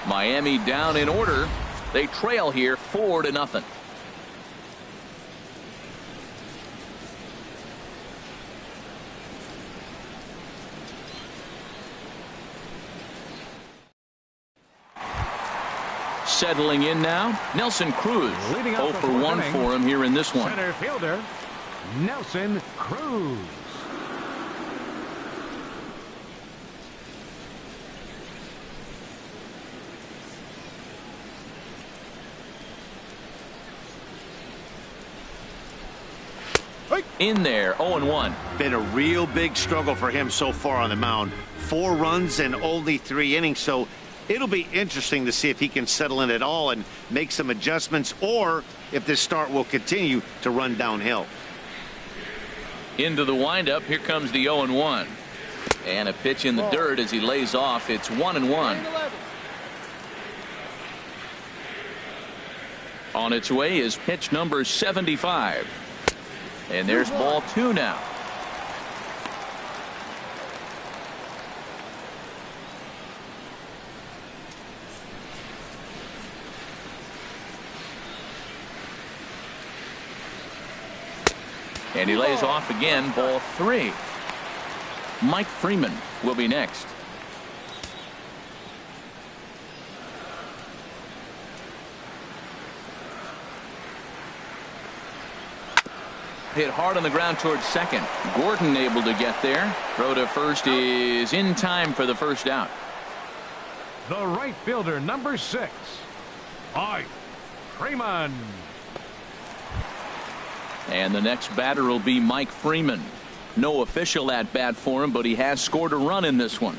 [SPEAKER 1] Miami down in order. They trail here 4-0. Settling in now, Nelson Cruz. 0 for 1 for him here in this one.
[SPEAKER 3] Center fielder, Nelson Cruz.
[SPEAKER 1] In there, 0-1.
[SPEAKER 4] Been a real big struggle for him so far on the mound. 4 runs and only 3 innings, so it'll be interesting to see if he can settle in at all and make some adjustments, or if this start will continue to run downhill.
[SPEAKER 1] Into the windup, here comes the 0-1. And a pitch in the dirt as he lays off. It's 1-1. On its way is pitch number 75. And there's ball 2 now. And he lays off again, ball 3. Mike Freeman will be next. Hit hard on the ground towards second. Gordon able to get there. Throw to first is in time for the first out.
[SPEAKER 3] The right fielder, number 6, Mike Freeman.
[SPEAKER 1] And the next batter will be Mike Freeman. No official at bat for him, but he has scored a run in this one.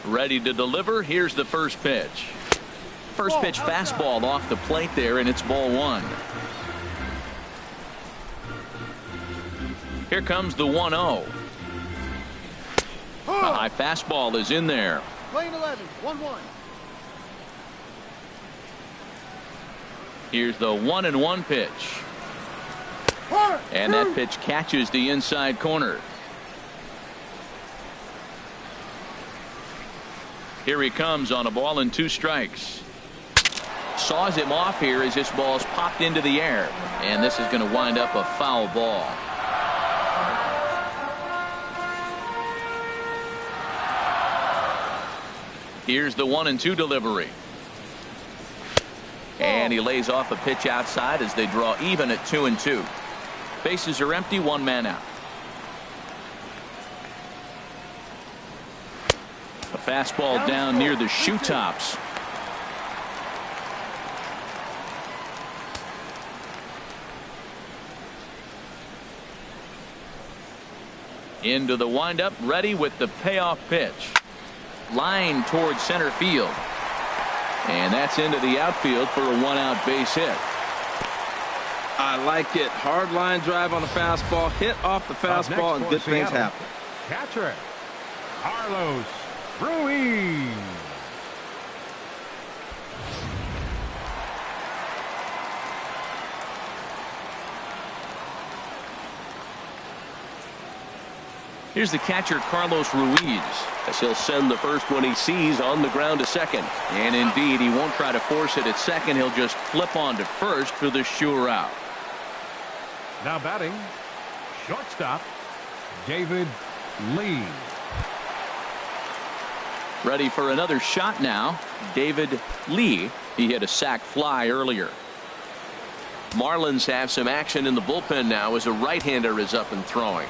[SPEAKER 1] Ready to deliver. Here's the first pitch. First pitch fastball off the plate there, and it's ball 1. Here comes the 1-0. A high fastball is in there.
[SPEAKER 5] Lane 11, 1-1.
[SPEAKER 1] Here's the 1-1 pitch. And that pitch catches the inside corner. Here he comes on a ball and 2 strikes. Saws him off here as this ball's popped into the air. And this is going to wind up a foul ball. Here's the 1-2 delivery. And he lays off a pitch outside as they draw even at 2-2. Bases are empty, 1 man out. A fastball down near the shoe tops. Into the windup, ready with the payoff pitch. Line towards center field. And that's into the outfield for a 1-out base hit.
[SPEAKER 2] I like it. Hard line drive on the fastball. Hit off the fastball, and good things happen.
[SPEAKER 3] Catcher, Carlos Ruiz.
[SPEAKER 1] Here's the catcher, Carlos Ruiz, as he'll send the first one he sees on the ground to second. And indeed, he won't try to force it at second. He'll just flip on to first for the sure out.
[SPEAKER 3] Now batting, shortstop, David Lee.
[SPEAKER 1] Ready for another shot now, David Lee. He hit a sac fly earlier. Marlins have some action in the bullpen now as a right-hander is up and throwing.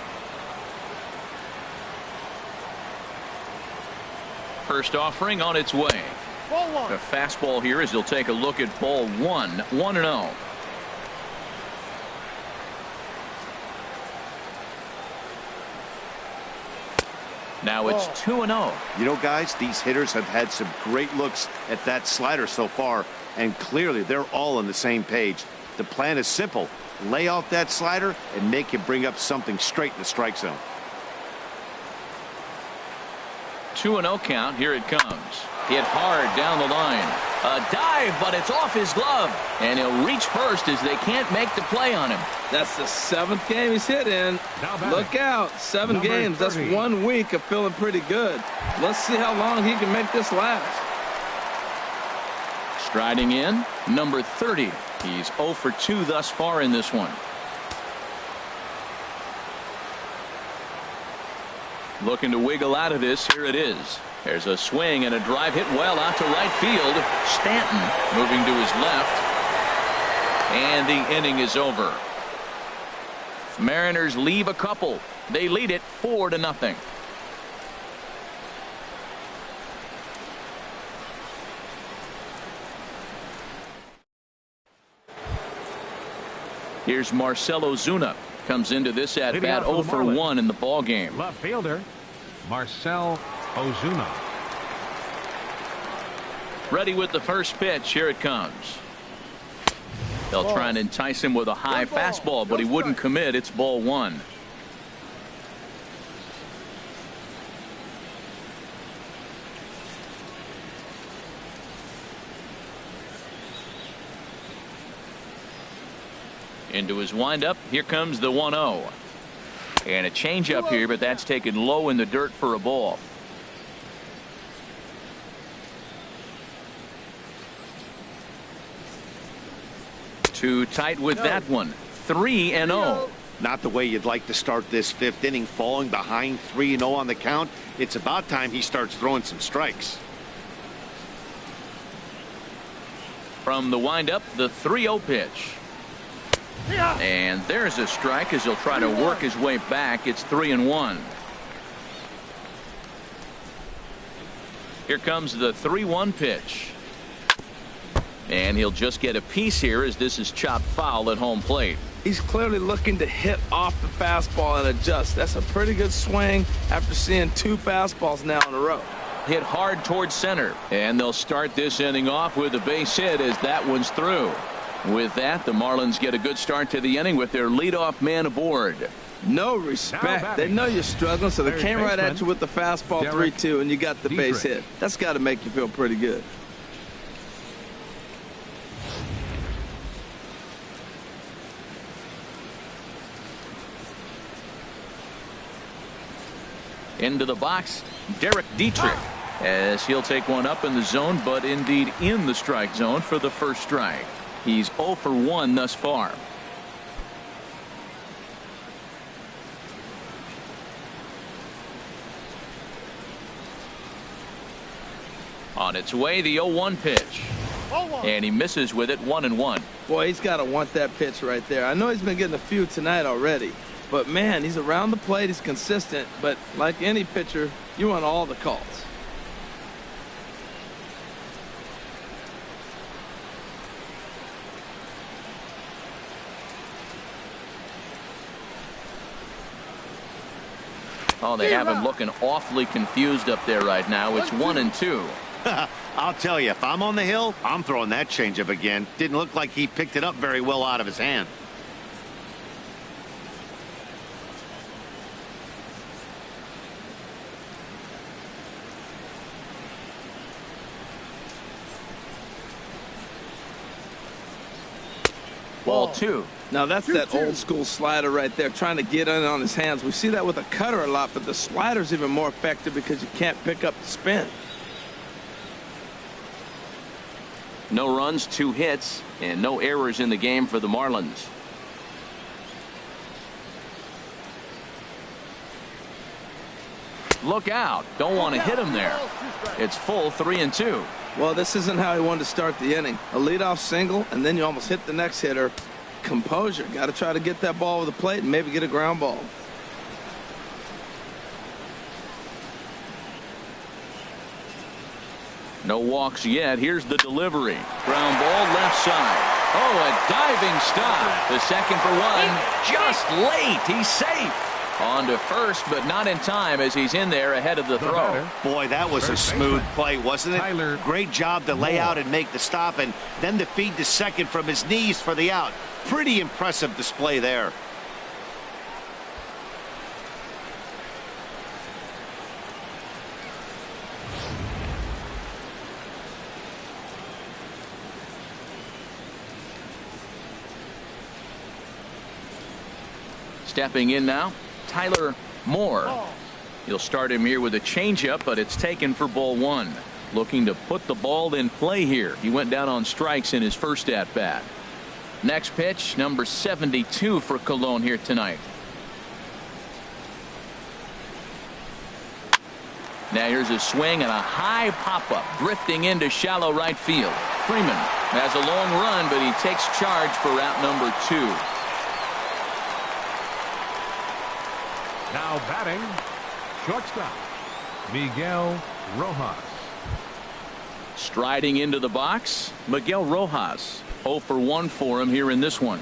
[SPEAKER 1] First offering on its way.
[SPEAKER 5] Ball one.
[SPEAKER 1] A fastball here as he'll take a look at ball one. 1-0. Now it's 2-0.
[SPEAKER 4] You know, guys, these hitters have had some great looks at that slider so far, and clearly they're all on the same page. The plan is simple. Lay off that slider and make him bring up something straight in the strike zone.
[SPEAKER 1] 2-0 count. Here it comes. Hit hard down the line. A dive, but it's off his glove. And he'll reach first as they can't make the play on him.
[SPEAKER 2] That's the 7th game he's hit in. Look out. 7 games.
[SPEAKER 3] 30.
[SPEAKER 2] That's 1 week of feeling pretty good. Let's see how long he can make this last.
[SPEAKER 1] Striding in, number 30. He's 0 for 2 thus far in this one. Looking to wiggle out of this. Here it is. There's a swing and a drive hit well out to right field. Stanton moving to his left. And the inning is over. Mariners leave a couple. They lead it 4-0. Here's Marcell Ozuna. Comes into this at bat 0 for 1 in the ball game.
[SPEAKER 3] Left fielder Marcell Ozuna.
[SPEAKER 1] Ready with the first pitch. Here it comes. They'll try and entice him with a high fastball, but he wouldn't commit. It's ball 1. Into his windup. Here comes the 1-0. And a changeup here, but that's taken low in the dirt for a ball. Too tight with that one. 3-0.
[SPEAKER 4] Not the way you'd like to start this 5th inning, falling behind 3-0 on the count. It's about time he starts throwing some strikes.
[SPEAKER 1] From the windup, the 3-0 pitch. And there's a strike as he'll try to work his way back. It's 3-1. Here comes the 3-1 pitch. And he'll just get a piece here as this is chopped foul at home plate.
[SPEAKER 2] He's clearly looking to hit off the fastball and adjust. That's a pretty good swing after seeing 2 fastballs now in a row.
[SPEAKER 1] Hit hard towards center. And they'll start this inning off with a base hit as that one's through. With that, the Marlins get a good start to the inning with their leadoff man aboard.
[SPEAKER 2] No respect. They know you're struggling, so they came right at you with the fastball 3-2, and you got the base hit. That's got to make you feel pretty good.
[SPEAKER 1] Into the box, Derek Dietrich, as he'll take one up in the zone, but indeed in the strike zone for the first strike. He's 0 for 1 thus far. On its way, the 0-1 pitch. And he misses with it. 1-1.
[SPEAKER 2] Boy, he's got to want that pitch right there. I know he's been getting a few tonight already. But, man, he's around the plate. He's consistent. But like any pitcher, you want all the calls.
[SPEAKER 1] Oh, they have him looking awfully confused up there right now. It's 1-2.
[SPEAKER 4] I'll tell you, if I'm on the hill, I'm throwing that changeup again. Didn't look like he picked it up very well out of his hand.
[SPEAKER 1] Ball 2.
[SPEAKER 2] Now that's that old school slider right there, trying to get in on his hands. We see that with a cutter a lot, but the slider's even more effective because you can't pick up the spin.
[SPEAKER 1] No runs, 2 hits, and no errors in the game for the Marlins. Look out. Don't want to hit him there. It's full 3-2.
[SPEAKER 2] Well, this isn't how he wanted to start the inning. A leadoff single, and then you almost hit the next hitter. composure. Got to try to get that ball over the plate and maybe get a ground ball.
[SPEAKER 1] No walks yet. Here's the delivery. Ground ball left side. Oh, a diving stop. The second for one. Just late. He's safe. On to first, but not in time as he's in there ahead of the throw.
[SPEAKER 4] Boy, that was a smooth play, wasn't it? Great job to lay out and make the stop, and then to feed the second from his knees for the out. Pretty impressive display there.
[SPEAKER 1] Stepping in now, Tyler Moore. You'll start him here with a changeup, but it's taken for ball one. Looking to put the ball in play here. He went down on strikes in his first at bat. Next pitch, number 72 for Cologne here tonight. Now here's a swing and a high pop-up drifting into shallow right field. Freeman has a long run, but he takes charge for out number 2.
[SPEAKER 3] Now batting, shortstop, Miguel Rojas.
[SPEAKER 1] Striding into the box, Miguel Rojas. 0 for 1 for him here in this one.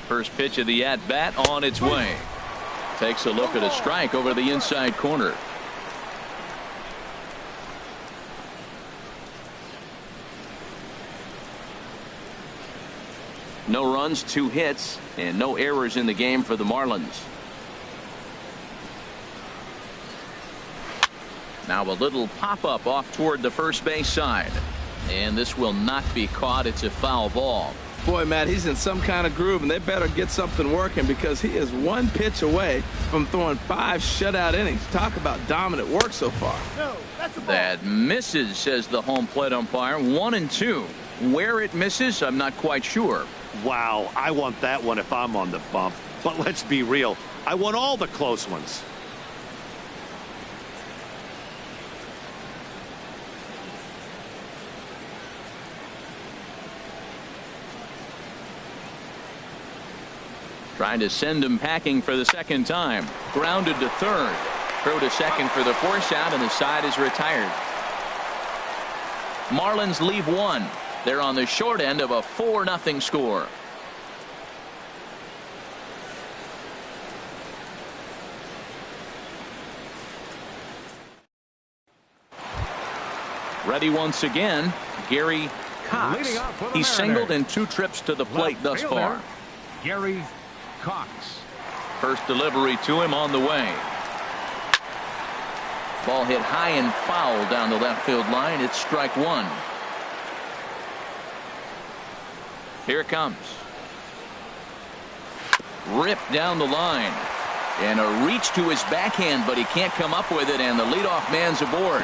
[SPEAKER 1] First pitch of the at-bat on its way. Takes a look at a strike over the inside corner. No runs, 2 hits, and no errors in the game for the Marlins. Now a little pop-up off toward the first base side. And this will not be caught. It's a foul ball.
[SPEAKER 2] Boy, Matt, he's in some kind of groove, and they better get something working because he is 1 pitch away from throwing 5 shutout innings. Talk about dominant work so far.
[SPEAKER 5] No, that's a ball.
[SPEAKER 1] That misses, says the home plate umpire. 1-2. Where it misses, I'm not quite sure.
[SPEAKER 4] Wow, I want that one if I'm on the bump. But let's be real. I want all the close ones.
[SPEAKER 1] Trying to send him packing for the second time. Grounded to third. Throw to second for the force out, and the side is retired. Marlins leave 1. They're on the short end of a 4-0 score. Ready once again, Gary Cox. He's singled in 2 trips to the plate thus far.
[SPEAKER 3] Gary Cox.
[SPEAKER 1] First delivery to him on the way. Ball hit high and foul down the left field line. It's strike 1. Here it comes. Ripped down the line. And a reach to his backhand, but he can't come up with it, and the leadoff man's aboard.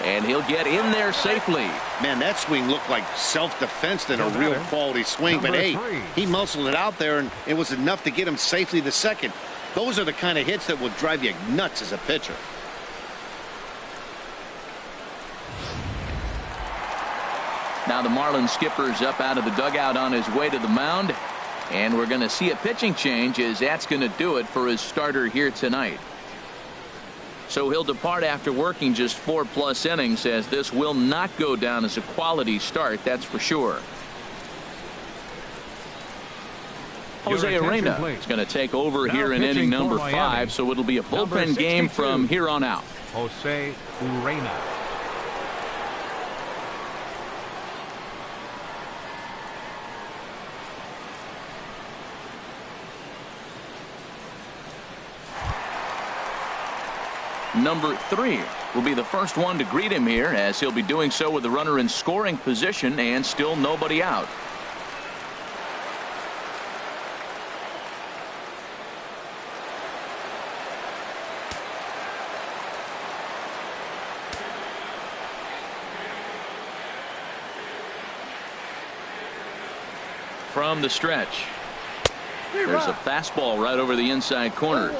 [SPEAKER 1] And he'll get in there safely.
[SPEAKER 4] Man, that swing looked like self-defense than a real quality swing. But hey, he muscled it out there, and it was enough to get him safely to second. Those are the kind of hits that will drive you nuts as a pitcher.
[SPEAKER 1] Now the Marlins skipper's up out of the dugout on his way to the mound. And we're going to see a pitching change, as that's going to do it for his starter here tonight. So he'll depart after working just 4+ innings, as this will not go down as a quality start, that's for sure. Jose Arena is going to take over here in inning number 5, so it'll be a bullpen game from here on out.
[SPEAKER 3] Jose Urena.
[SPEAKER 1] Number 3 will be the first one to greet him here, as he'll be doing so with the runner in scoring position and still nobody out. From the stretch, there's a fastball right over the inside corner.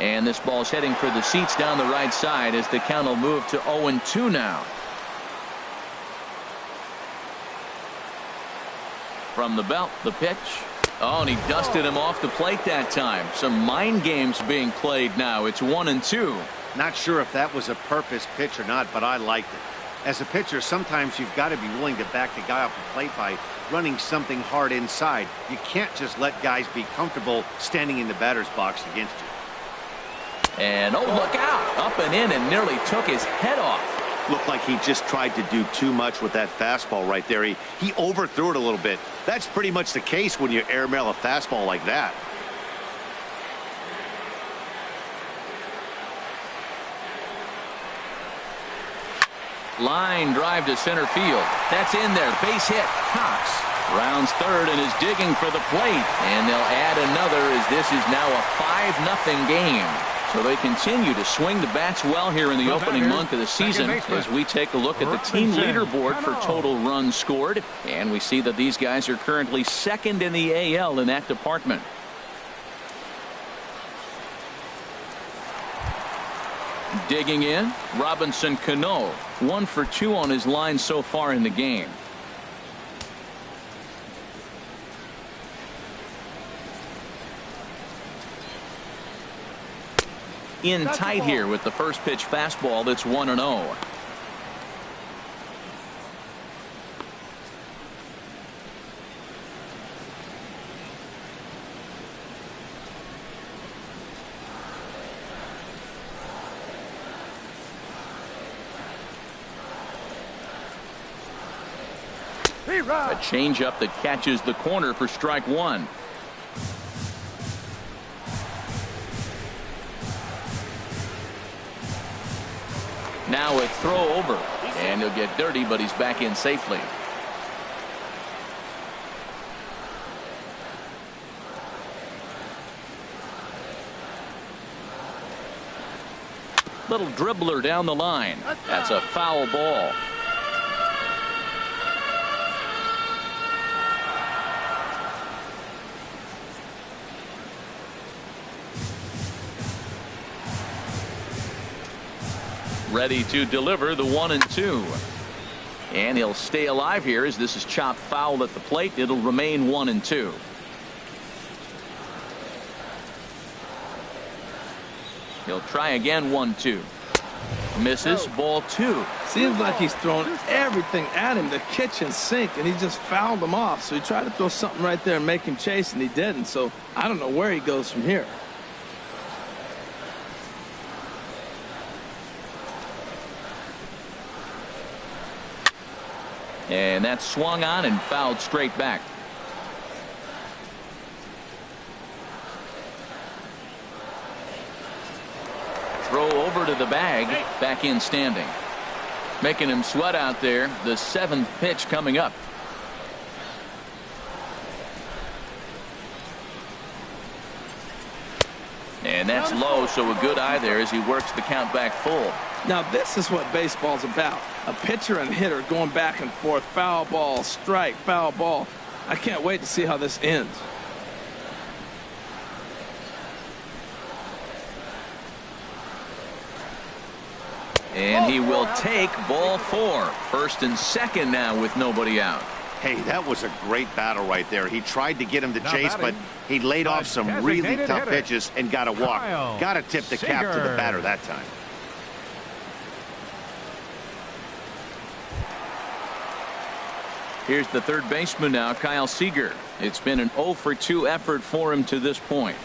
[SPEAKER 1] And this ball's heading for the seats down the right side as the count will move to 0-2 now. From the belt, the pitch. Oh, and he dusted him off the plate that time. Some mind games being played now. It's 1-2.
[SPEAKER 4] Not sure if that was a purpose pitch or not, but I liked it. As a pitcher, sometimes you've got to be willing to back the guy off the plate by running something hard inside. You can't just let guys be comfortable standing in the batter's box against you.
[SPEAKER 1] And oh, look out. Up and in and nearly took his head off.
[SPEAKER 4] Looked like he just tried to do too much with that fastball right there. He overthrew it a little bit. That's pretty much the case when you airmail a fastball like that.
[SPEAKER 1] Line drive to center field. That's in there. Base hit. Cox rounds third and is digging for the plate. And they'll add another as this is now a 5-0 game. So they continue to swing the bats well here in the opening month of the season as we take a look at the team leaderboard for total runs scored. And we see that these guys are currently second in the AL in that department. Digging in, Robinson Cano, 1 for 2 on his line so far in the game. In tight here with the first pitch fastball that's 1-0. A changeup that catches the corner for strike one. Now a throw over, and he'll get dirty, but he's back in safely. Little dribbler down the line. That's a foul ball. Ready to deliver the 1-2. And he'll stay alive here as this is chopped foul at the plate. It'll remain 1-2. He'll try again. 1-2. Misses. Ball 2.
[SPEAKER 2] Seems like he's throwing everything at him, the kitchen sink, and he just fouled him off. So he tried to throw something right there and make him chase, and he didn't. So I don't know where he goes from here.
[SPEAKER 1] And that's swung on and fouled straight back. Throw over to the bag. Back in standing. Making him sweat out there. The 7th pitch coming up. And that's low, so a good eye there as he works the count back full.
[SPEAKER 2] Now this is what baseball's about. A pitcher and hitter going back and forth. Foul ball, strike, foul ball. I can't wait to see how this ends.
[SPEAKER 1] And he will take ball 4. First and second now with nobody out.
[SPEAKER 4] Hey, that was a great battle right there. He tried to get him to chase, but he laid off some really tough pitches and got a walk. Got to tip the cap to the batter that time.
[SPEAKER 1] Here's the third baseman now, Kyle Seager. It's been an 0 for 2 effort for him to this point.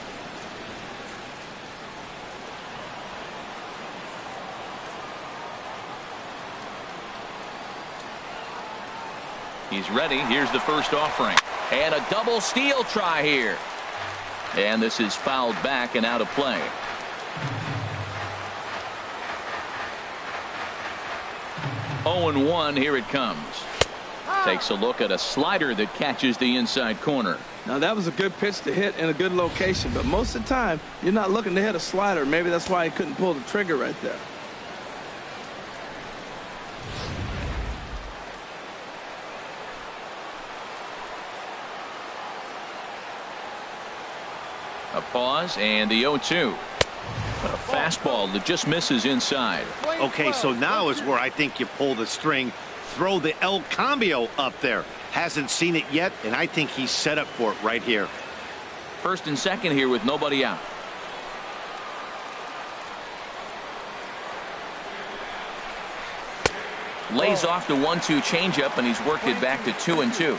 [SPEAKER 1] He's ready. Here's the first offering. And a double steal try here. And this is fouled back and out of play. Oh and 1. Here it comes. Takes a look at a slider that catches the inside corner.
[SPEAKER 2] Now that was a good pitch to hit in a good location, but most of the time you're not looking to hit a slider. Maybe that's why he couldn't pull the trigger right there.
[SPEAKER 1] A pause and the 0-2. fastball that just misses inside.
[SPEAKER 4] Okay, so now is where I think you pull the string. Throw the El Cambio up there. Hasn't seen it yet, and I think he's set up for it right here.
[SPEAKER 1] First and second here with nobody out. Lays off the 1-2 changeup, and he's worked it back to 2-2.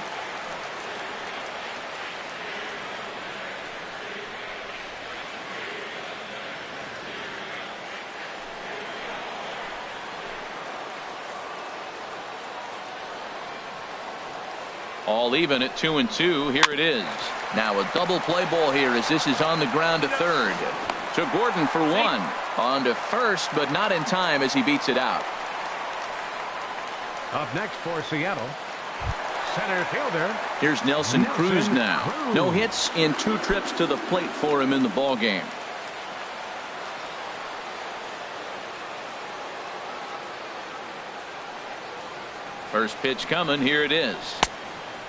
[SPEAKER 1] All even at 2-2. Here it is. Now a double play ball here as this is on the ground to third. To Gordon for one. On to first, but not in time as he beats it out.
[SPEAKER 3] Up next for Seattle, center fielder.
[SPEAKER 1] Here's Nelson Cruz now. No hits in 2 trips to the plate for him in the ball game. First pitch coming. Here it is.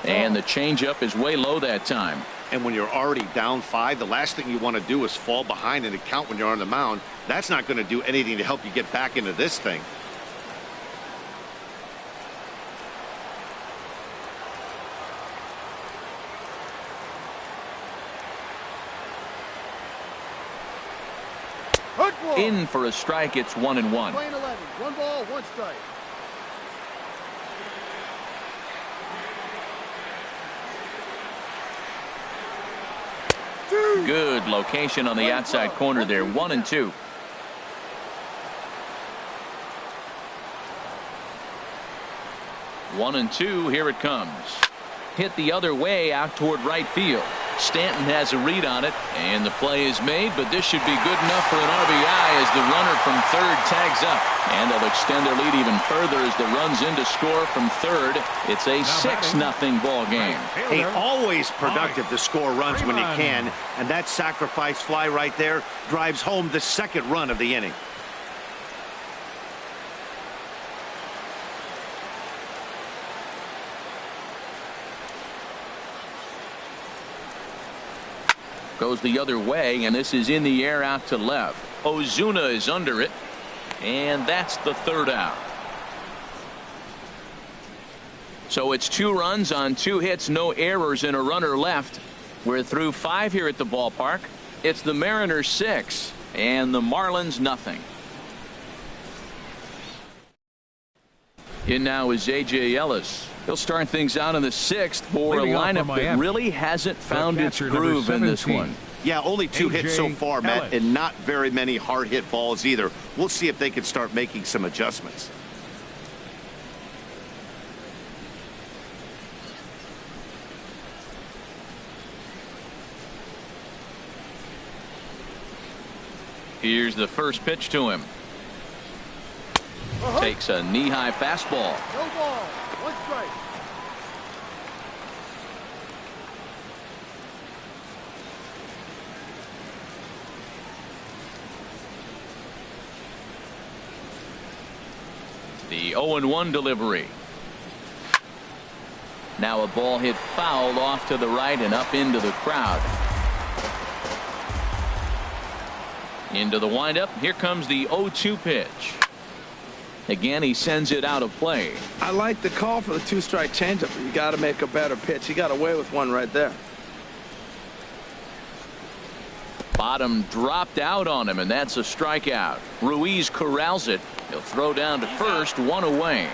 [SPEAKER 1] And the changeup is way low that time.
[SPEAKER 4] And when you're already down 5, the last thing you want to do is fall behind in the count when you're on the mound. That's not going to do anything to help you get back into this thing.
[SPEAKER 1] In for a strike. It's 1-1.
[SPEAKER 5] Playing 11. 1 ball, 1 strike.
[SPEAKER 1] Good location on the outside corner there. 1-2. One and two. Here it comes. Hit the other way out toward right field. Stanton has a read on it, and the play is made, but this should be good enough for an RBI as the runner from third tags up. And they'll extend their lead even further as the run's in to score from third. It's a 6-0 ball game.
[SPEAKER 4] Hey, always productive to score runs when you can, and that sacrifice fly right there drives home the second run of the inning.
[SPEAKER 1] Goes the other way, and this is in the air out to left. Ozuna is under it, and that's the third out. So it's 2 runs on 2 hits, no errors, and a runner left. We're through 5 here at the ballpark. It's the Mariners 6 and the Marlins nothing. In now is A.J. Ellis. He'll start things out in the 6th for a lineup that really hasn't found its groove in this one.
[SPEAKER 4] Yeah, only 2 hits so far, Matt, and not very many hard hit balls either. We'll see if they can start making some adjustments.
[SPEAKER 1] Here's the first pitch to him. Takes a knee-high fastball.
[SPEAKER 5] No ball. 1 strike.
[SPEAKER 1] The 0-1 delivery. Now a ball hit foul off to the right and up into the crowd. Into the windup. Here comes the 0-2 pitch. Again, he sends it out of play.
[SPEAKER 2] I like the call for the 2-strike changeup. You got to make a better pitch. He got away with one right there.
[SPEAKER 1] Bottom dropped out on him, and that's a strikeout. Ruiz corrals it. He'll throw down to first, 1 away.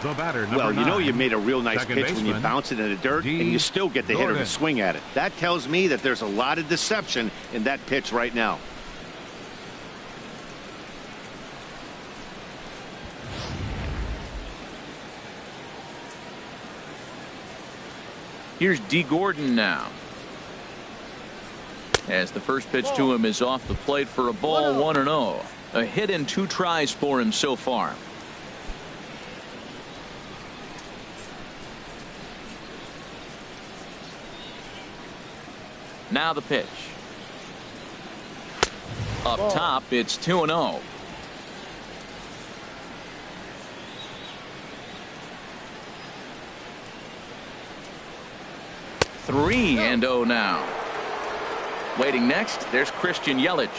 [SPEAKER 3] The batter,
[SPEAKER 4] well, you know
[SPEAKER 3] 9,
[SPEAKER 4] you made a real nice pitch
[SPEAKER 3] baseman,
[SPEAKER 4] when you bounce it in the dirt and you still get the hitter to swing at it. That tells me that there's a lot of deception in that pitch right now.
[SPEAKER 1] Here's D. Gordon now. As the first pitch to him is off the plate for a ball. 1-0. A hit in 2 tries for him so far. Now the pitch. Up top, it's 2-0. Three and 0 now. Waiting next, there's Christian Yelich.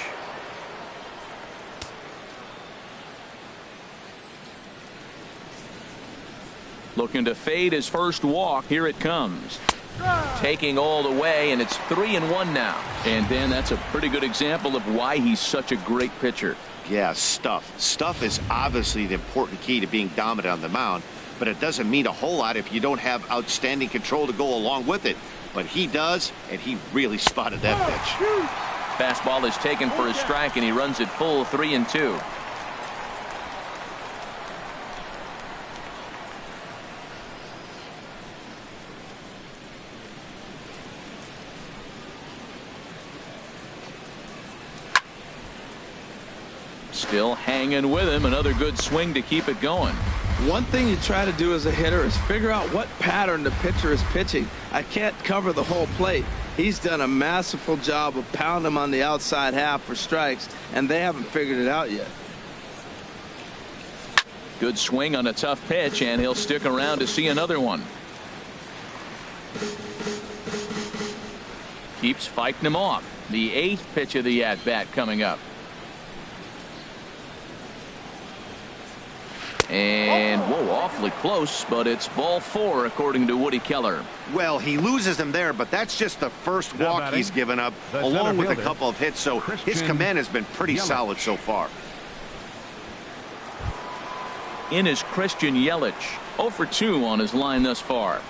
[SPEAKER 1] Looking to fade his first walk. Here it comes. Taking all the way, and it's 3-1 now. And Dan, that's a pretty good example of why he's such a great pitcher.
[SPEAKER 4] Yeah, stuff. Stuff is obviously the important key to being dominant on the mound, but it doesn't mean a whole lot if you don't have outstanding control to go along with it. But he does, and he really spotted that pitch.
[SPEAKER 1] Fastball is taken for a strike, and he runs it full 3-2. Still hanging with him. Another good swing to keep it going.
[SPEAKER 2] One thing you try to do as a hitter is figure out what pattern the pitcher is pitching. I can't cover the whole plate. He's done a masterful job of pounding him on the outside half for strikes, and they haven't figured it out yet.
[SPEAKER 1] Good swing on a tough pitch, and he'll stick around to see another one. Keeps fighting him off. The 8th pitch of the at-bat coming up. And, whoa, awfully close, but it's ball 4, according to Woody Keller.
[SPEAKER 4] Well, he loses him there, but that's just the first walk he's given up, along with a couple of hits, so his command has been pretty solid so far.
[SPEAKER 1] In is Christian Yelich, 0 for 2 on his line thus far.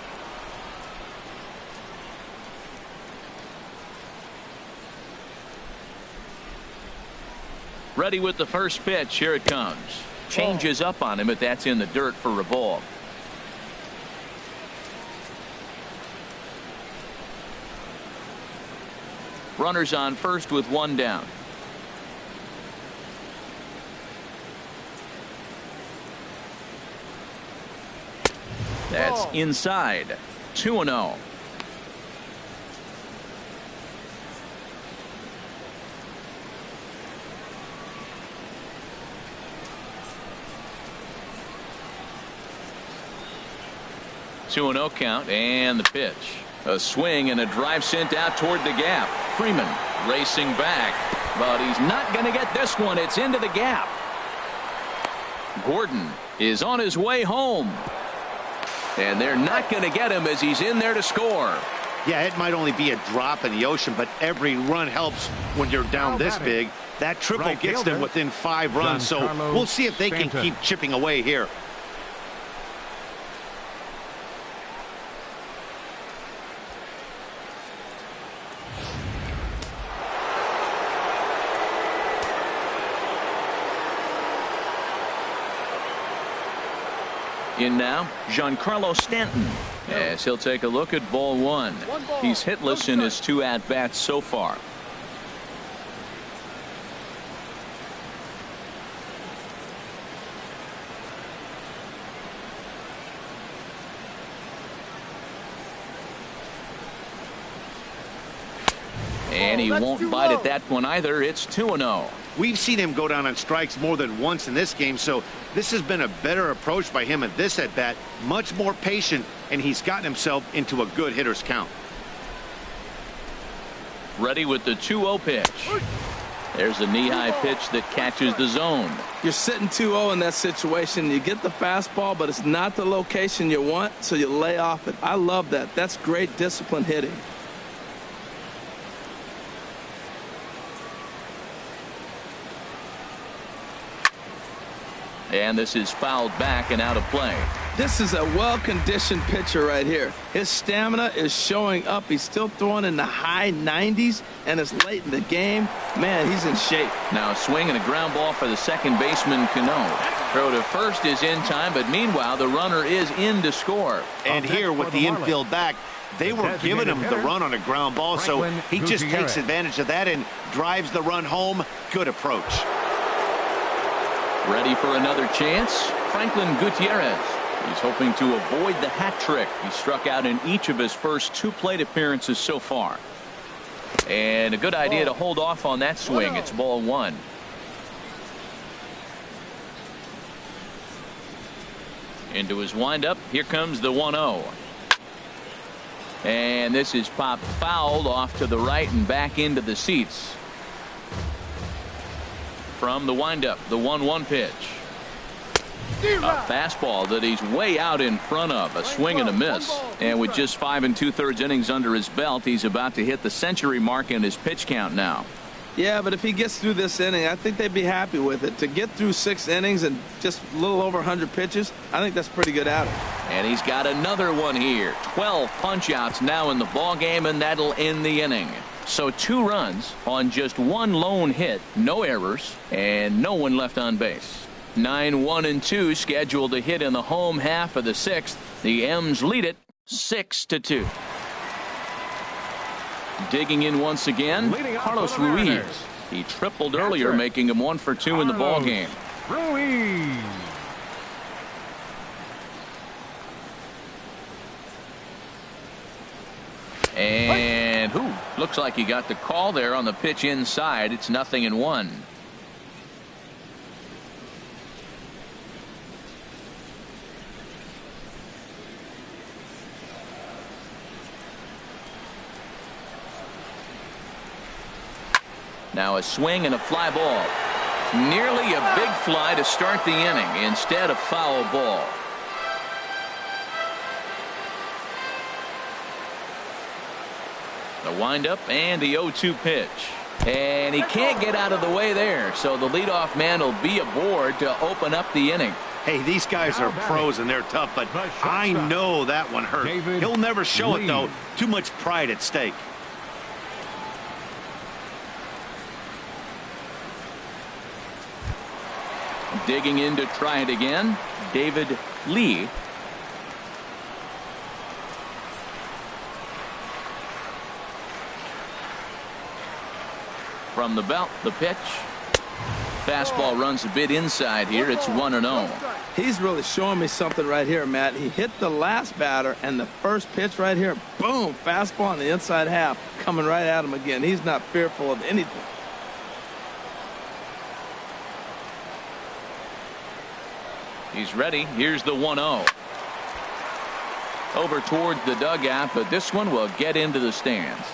[SPEAKER 1] Ready with the first pitch. Here it comes. Changes up on him, but that's in the dirt for a ball. Runners on first with 1 down. That's inside. 2-0. Two and 0 count, and the pitch. A swing and a drive sent out toward the gap. Freeman racing back, but he's not going to get this one. It's into the gap. Gordon is on his way home, and they're not going to get him as he's in there to score.
[SPEAKER 4] Yeah, it might only be a drop in the ocean, but every run helps when you're down this big. That triple gets them within 5 runs, so we'll see if they can keep chipping away here.
[SPEAKER 1] In now, Giancarlo Stanton, as he'll take a look at ball 1. He's hitless in his 2 at-bats so far. And he won't bite at that one either. It's 2-0.
[SPEAKER 4] We've seen him go down on strikes more than once in this game, so this has been a better approach by him at this at-bat. Much more patient, and he's gotten himself into a good hitter's count.
[SPEAKER 1] Ready with the 2-0 pitch. There's a knee-high pitch that catches the zone.
[SPEAKER 2] You're sitting 2-0 in that situation. You get the fastball, but it's not the location you want, so you lay off it. I love that. That's great disciplined hitting.
[SPEAKER 1] And this is fouled back and out of play.
[SPEAKER 2] This is a well-conditioned pitcher right here. His stamina is showing up. He's still throwing in the high 90s, and it's late in the game. Man, he's in shape.
[SPEAKER 1] Now a swing and a ground ball for the second baseman, Cano. Throw to first is in time, but meanwhile the runner is in to score.
[SPEAKER 4] And here with the infield back, they were giving him the run on a ground ball, so he just takes advantage of that and drives the run home. Good approach.
[SPEAKER 1] Ready for another chance? Franklin Gutierrez. He's hoping to avoid the hat trick. He struck out in each of his first 2 plate appearances so far. And a good idea to hold off on that swing. It's ball 1. Into his windup. Here comes the 1-0. And this is popped fouled off to the right and back into the seats. From the windup, the 1-1 pitch. A fastball that he's way out in front of. A swing and a miss. And with just 5 2/3 innings under his belt, he's about to hit the century mark in his pitch count now.
[SPEAKER 2] Yeah, but if he gets through this inning, I think they'd be happy with it. To get through 6 innings and just a little over 100 pitches, I think that's pretty good outing.
[SPEAKER 1] And he's got another one here. 12 punch-outs now in the ball game, and that'll end the inning. So 2 runs on just 1 lone hit, no errors, and no one left on base. 9-1-2 scheduled to hit in the home half of the 6th. The M's lead it 6-2. Digging in once again, Carlos Ruiz. He tripled earlier, making him 1 for 2 in the ball game.
[SPEAKER 3] Ruiz.
[SPEAKER 1] And looks like he got the call there on the pitch inside. It's 0-1. Now a swing and a fly ball. Nearly a big fly to start the inning. Instead, a foul ball. The windup and the 0-2 pitch. And he can't get out of the way there. So the leadoff man will be aboard to open up the inning.
[SPEAKER 4] Hey, these guys are pros and they're tough, but I know that one hurt. He'll never show it, though. Too much pride at stake.
[SPEAKER 1] Digging in to try it again, David Lee. From the belt, the pitch. Fastball runs a bit inside here. It's 1-0.
[SPEAKER 2] He's really showing me something right here, Matt. He hit the last batter, and the first pitch right here, boom, fastball on the inside half, coming right at him again. He's not fearful of anything.
[SPEAKER 1] He's ready. Here's the 1-0. Over towards the dugout, but this one will get into the stands.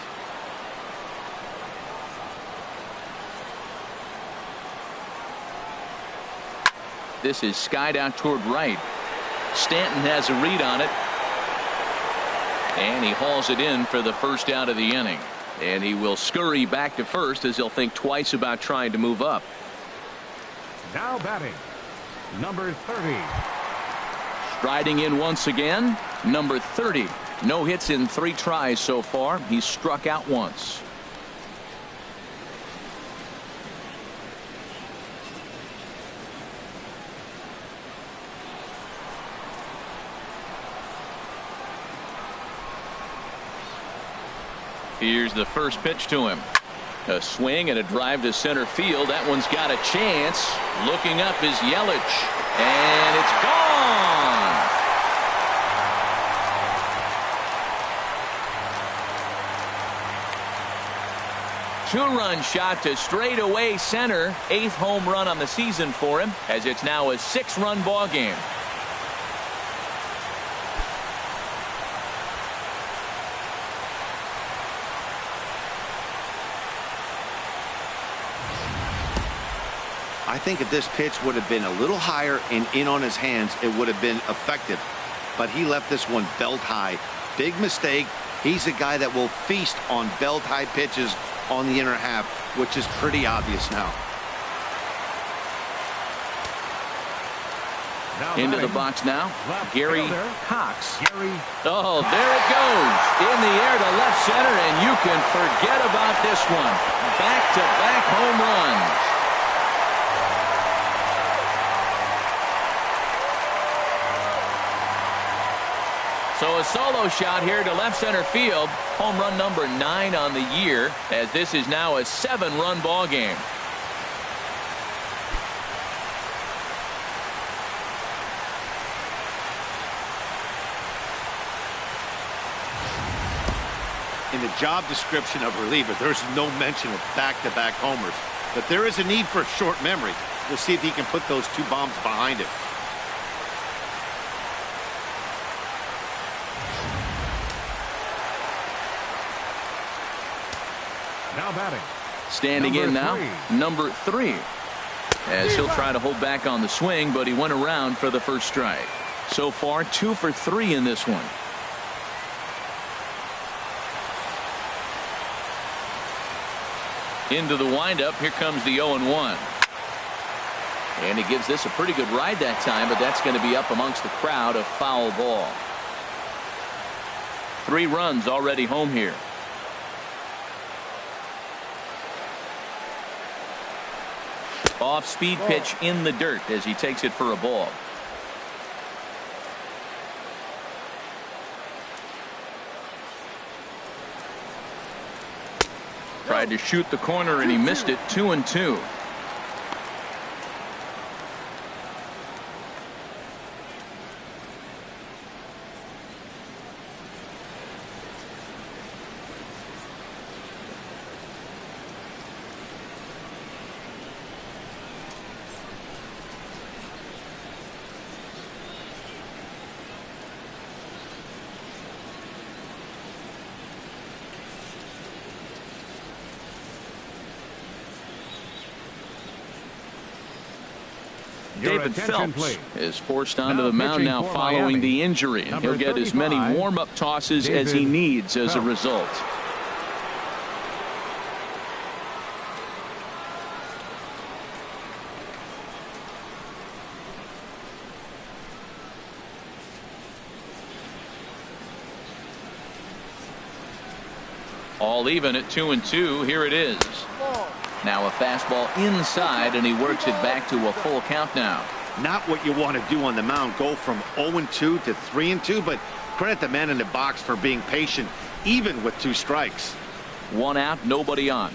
[SPEAKER 1] This is skied out toward right. Stanton has a read on it. And he hauls it in for the first out of the inning. And he will scurry back to first as he'll think twice about trying to move up.
[SPEAKER 3] Now batting, number 30.
[SPEAKER 1] Striding in once again, number 30. No hits in 3 tries so far. He's struck out once. Here's the first pitch to him. A swing and a drive to center field. That one's got a chance. Looking up is Yelich. And it's gone. Two-run shot to straightaway center. 8th home run on the season for him, as it's now a 6-run ball game.
[SPEAKER 4] I think if this pitch would have been a little higher and in on his hands, it would have been effective. But he left this one belt high. Big mistake. He's a guy that will feast on belt high pitches on the inner half, which is pretty obvious now.
[SPEAKER 1] Into the box now, Gary Cox. Oh, there it goes. In the air to left center, and you can forget about this one. Back-to-back home runs. So a solo shot here to left center field. Home run number 9 on the year, as this is now a 7-run ball game.
[SPEAKER 4] In the job description of reliever, there's no mention of back-to-back homers. But there is a need for short memory. We'll see if he can put those 2 bombs behind him.
[SPEAKER 3] batting.
[SPEAKER 1] Standing in now, number 3. As he'll try to hold back on the swing, but he went around for the first strike. So far, 2 for 3 in this one. Into the windup. Here comes the 0-1. And he gives this a pretty good ride that time, but that's going to be up amongst the crowd. A foul ball. 3 runs already home here. Off-speed pitch in the dirt as he takes it for a ball. Tried to shoot the corner and he missed it. 2-2. David Phelps is forced onto the mound now following the injury, and he'll get as many warm-up tosses as he needs as a result. All even at 2-2. Here it is. Now a fastball inside, and he works it back to a full count now.
[SPEAKER 4] Not what you want to do on the mound, go from 0-2 to 3-2, but credit the man in the box for being patient, even with 2 strikes.
[SPEAKER 1] 1 out, nobody on.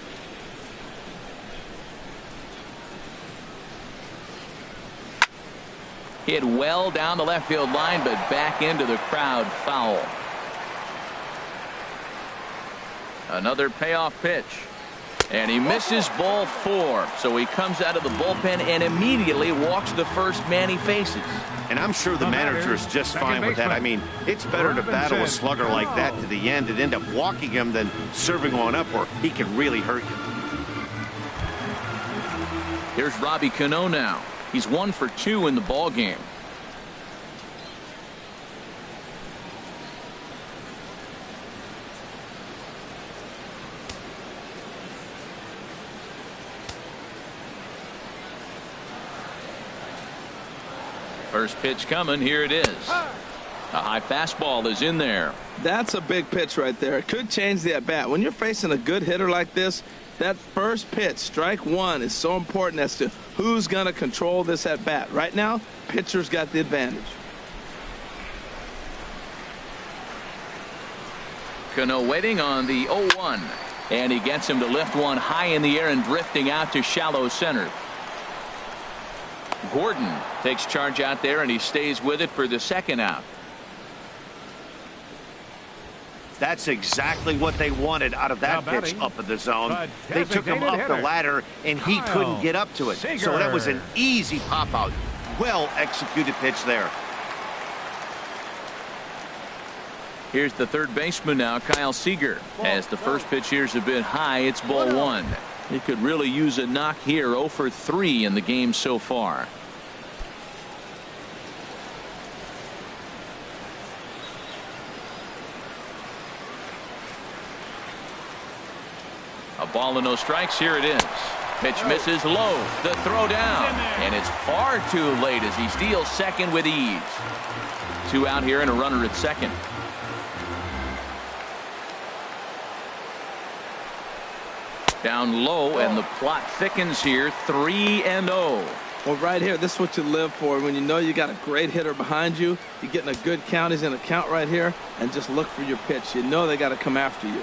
[SPEAKER 1] Hit well down the left field line, but back into the crowd. Foul. Another payoff pitch. And he misses ball 4. So he comes out of the bullpen and immediately walks the first man he faces.
[SPEAKER 4] And I'm sure the manager is just fine with that. I mean, it's better to battle a slugger like that to the end and end up walking him than serving on up where he can really hurt you.
[SPEAKER 1] Here's Robbie Cano now. He's 1 for 2 in the ball game. First pitch coming. Here it is. A high fastball is in there.
[SPEAKER 2] That's a big pitch right there. It could change the at-bat. When you're facing a good hitter like this, that first pitch, strike 1, is so important as to who's going to control this at-bat. Right now, pitcher's got the advantage.
[SPEAKER 1] Cano waiting on the 0-1. And he gets him to lift one high in the air and drifting out to shallow center. Gordon takes charge out there, and he stays with it for the second out.
[SPEAKER 4] That's exactly what they wanted out of that pitch up in the zone. They took him up the ladder, and he couldn't get up to it. So that was an easy pop-out. Well-executed pitch there.
[SPEAKER 1] Here's the third baseman now, Kyle Seager. As the first pitch here's a bit high, it's ball 1. He could really use a knock here. 0 for 3 in the game so far. A ball and no strikes. Here it is. Pitch misses low. The throw down. And it's far too late as he steals second with ease. 2 out here and a runner at second. Down low, and the plot thickens here. 3-0.
[SPEAKER 2] Well, right here, this is what you live for. When you know you got a great hitter behind you, you're getting a good count. He's in a count right here, and just look for your pitch. You know they got to come after you.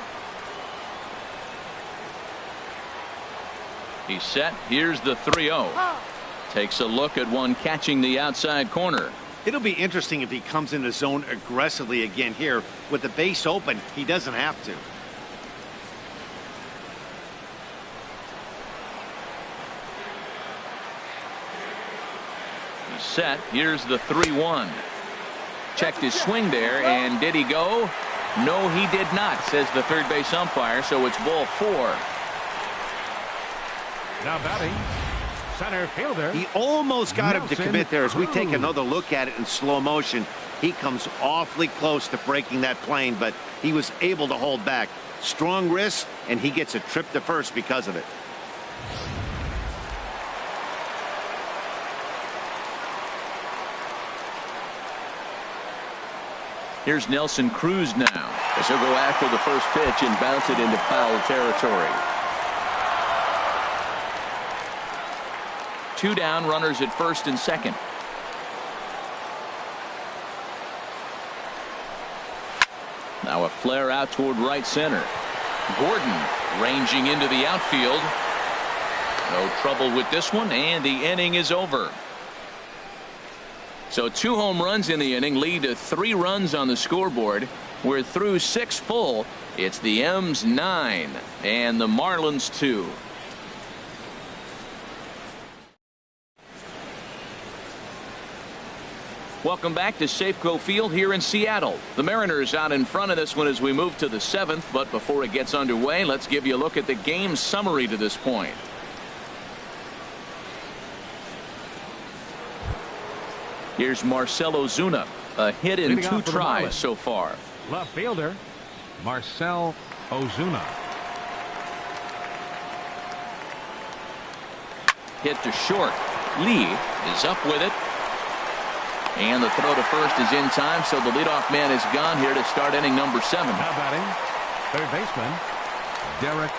[SPEAKER 1] He's set. Here's the 3-0. Takes a look at one catching the outside corner.
[SPEAKER 4] It'll be interesting if he comes in the zone aggressively again here. With the base open, he doesn't have to.
[SPEAKER 1] Set. Here's the 3-1. Checked his swing there, and did he go? No, he did not, says the third base umpire. So it's ball 4.
[SPEAKER 3] Now batting, center fielder.
[SPEAKER 4] He almost got him to commit there. As we take
[SPEAKER 3] Cruz.
[SPEAKER 4] another look at it in slow motion, he comes awfully close to breaking that plane, but he was able to hold back. Strong wrist, and he gets a trip to first because of it.
[SPEAKER 1] Here's Nelson Cruz now, as he'll go after the first pitch and bounce it into foul territory. 2 down, runners at first and second. Now a flare out toward right center. Gordon ranging into the outfield. No trouble with this one, and the inning is over. So 2 home runs in the inning lead to 3 runs on the scoreboard. We're through 6 full. It's the M's 9 and the Marlins 2. Welcome back to Safeco Field here in Seattle. The Mariners out in front of this one as we move to the 7th. But before it gets underway, let's give you a look at the game summary to this point. Here's Marcell Ozuna, a hit in 2 tries so far.
[SPEAKER 3] Left fielder, Marcell Ozuna.
[SPEAKER 1] Hit to short. Lee is up with it. And the throw to first is in time, so the leadoff man is gone here to start inning number 7.
[SPEAKER 3] Now batting, third baseman, Derek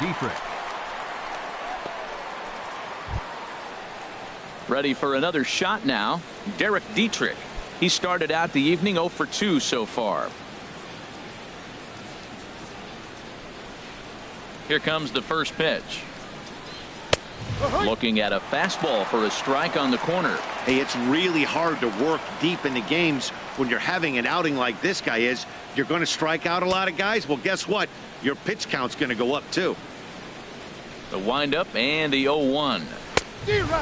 [SPEAKER 3] Dietrich.
[SPEAKER 1] Ready for another shot now. Derek Dietrich. He started out the evening 0 for 2 so far. Here comes the first pitch. Looking at a fastball for a strike on the corner.
[SPEAKER 4] Hey, it's really hard to work deep into games when you're having an outing like this guy is. You're going to strike out a lot of guys. Well, guess what? Your pitch count's going to go up too.
[SPEAKER 1] The windup and the 0-1.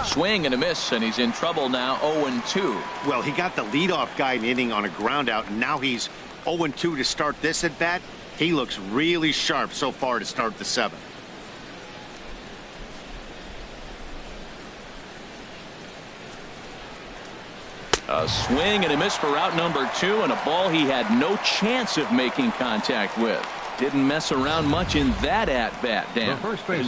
[SPEAKER 1] Swing and a miss, and he's in trouble now. 0-2.
[SPEAKER 4] Well, he got the leadoff guy in the inning on a ground out, and now he's 0-2 to start this at bat. He looks really sharp so far to start the 7th.
[SPEAKER 1] A swing and a miss for out number 2, and a ball he had no chance of making contact with. Didn't mess around much in that at-bat, Dan.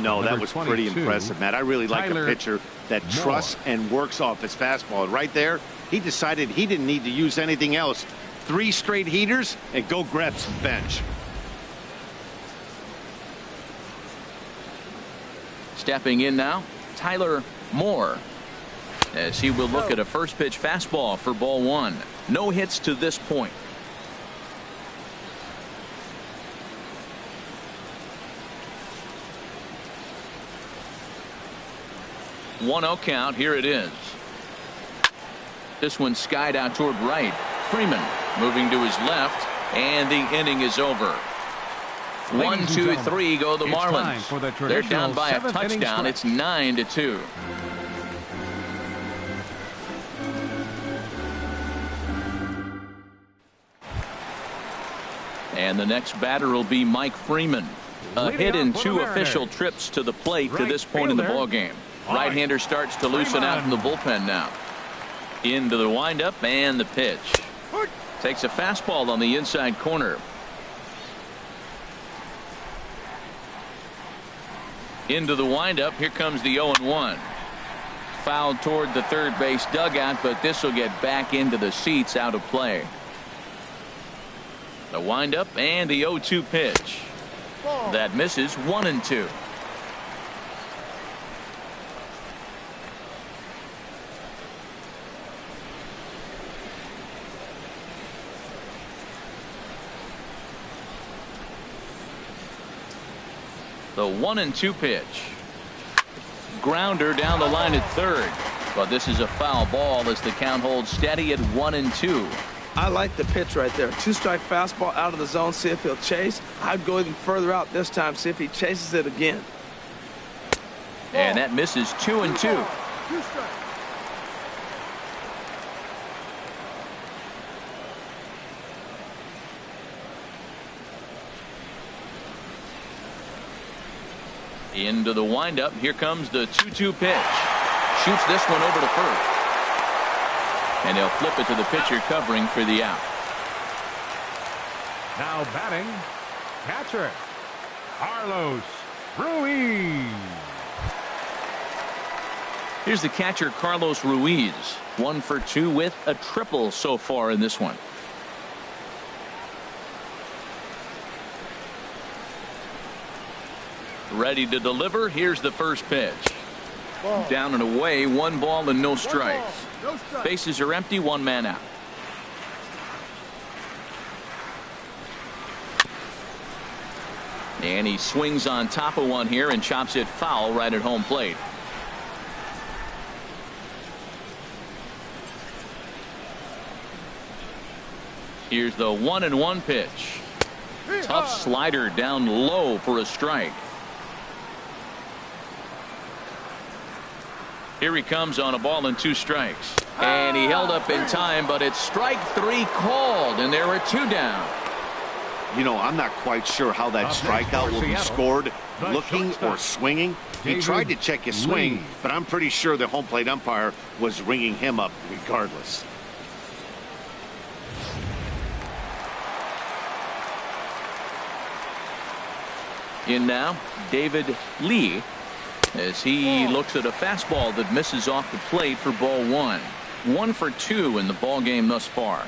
[SPEAKER 4] No, that was pretty impressive, Matt. I really like a pitcher that trusts and works off his fastball. Right there, he decided he didn't need to use anything else. 3 straight heaters and go grab some bench.
[SPEAKER 1] Stepping in now, Tyler Moore, as he will look at a first pitch fastball for ball 1. No hits to this point. One 0 count. Here it is. This one skied out toward right. Freeman moving to his left, and the inning is over. 1, 2, 3 go the Marlins. They're down by a touchdown. It's 9-2. And the next batter will be Mike Freeman. A hit in 2 official trips to the plate to this point in the ballgame. Right-hander starts to loosen out from the bullpen now. Into the windup and the pitch. Takes a fastball on the inside corner. Into the windup. Here comes the 0-1. Fouled toward the third base dugout, but this will get back into the seats, out of play. The windup and the 0-2 pitch. That misses. 1-2. The 1-2 pitch. Grounder down the line at third. But this is a foul ball as the count holds steady at 1-2.
[SPEAKER 2] I like the pitch right there. 2-strike fastball out of the zone. See if he'll chase. I'd go even further out this time. See if he chases it again.
[SPEAKER 1] And that misses. 2-2.
[SPEAKER 5] 2 strikes.
[SPEAKER 1] Into the windup. Here comes the 2-2 pitch. Shoots this one over to first. And he'll flip it to the pitcher covering for the out.
[SPEAKER 3] Now batting, catcher, Carlos Ruiz.
[SPEAKER 1] Here's the catcher, Carlos Ruiz. 1 for 2 with a triple so far in this one. Ready to deliver. Here's the first pitch.
[SPEAKER 5] Ball.
[SPEAKER 1] Down and away. 1 ball and no strikes.
[SPEAKER 5] No strikes.
[SPEAKER 1] Bases are empty. 1 man out. And he swings on top of one here and chops it foul right at home plate. Here's the 1-1 pitch. Tough slider down low for a strike. Here he comes on a ball and 2 strikes. And he held up in time, but it's strike 3 called, and there are 2 down.
[SPEAKER 4] You know, I'm not quite sure how that strikeout will be scored, looking or swinging. He tried to check his swing, but I'm pretty sure the home plate umpire was ringing him up regardless.
[SPEAKER 1] In now, David Lee, as he looks at a fastball that misses off the plate for ball 1. 1 for 2 in the ball game thus far.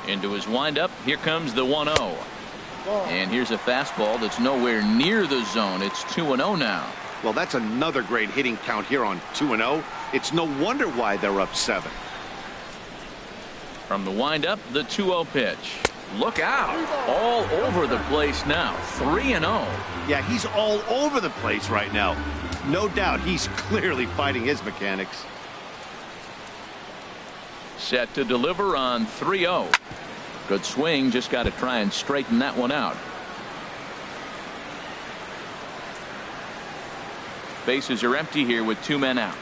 [SPEAKER 1] Into his windup. Here comes the 1-0. And here's a fastball that's nowhere near the zone. It's 2-0 now.
[SPEAKER 4] Well, that's another great hitting count here on 2-0. It's no wonder why they're up 7.
[SPEAKER 1] From the windup, the 2-0 pitch. Look out. All over the place now. 3-0.
[SPEAKER 4] Yeah, he's all over the place right now. No doubt he's clearly fighting his mechanics.
[SPEAKER 1] Set to deliver on 3-0. Good swing. Just got to try and straighten that one out. Bases are empty here with 2 men out.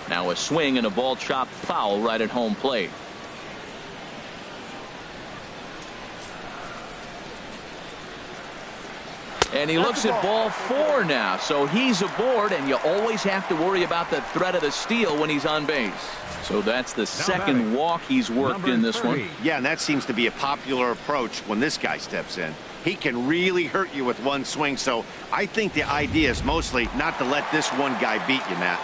[SPEAKER 1] Now a swing and a ball chopped foul right at home plate. And he looks at ball 4 now, so he's aboard, and you always have to worry about the threat of the steal when he's on base. So that's the second walk he's worked in this one.
[SPEAKER 4] Yeah, and that seems to be a popular approach when this guy steps in. He can really hurt you with one swing, so I think the idea is mostly not to let this one guy beat you, Matt.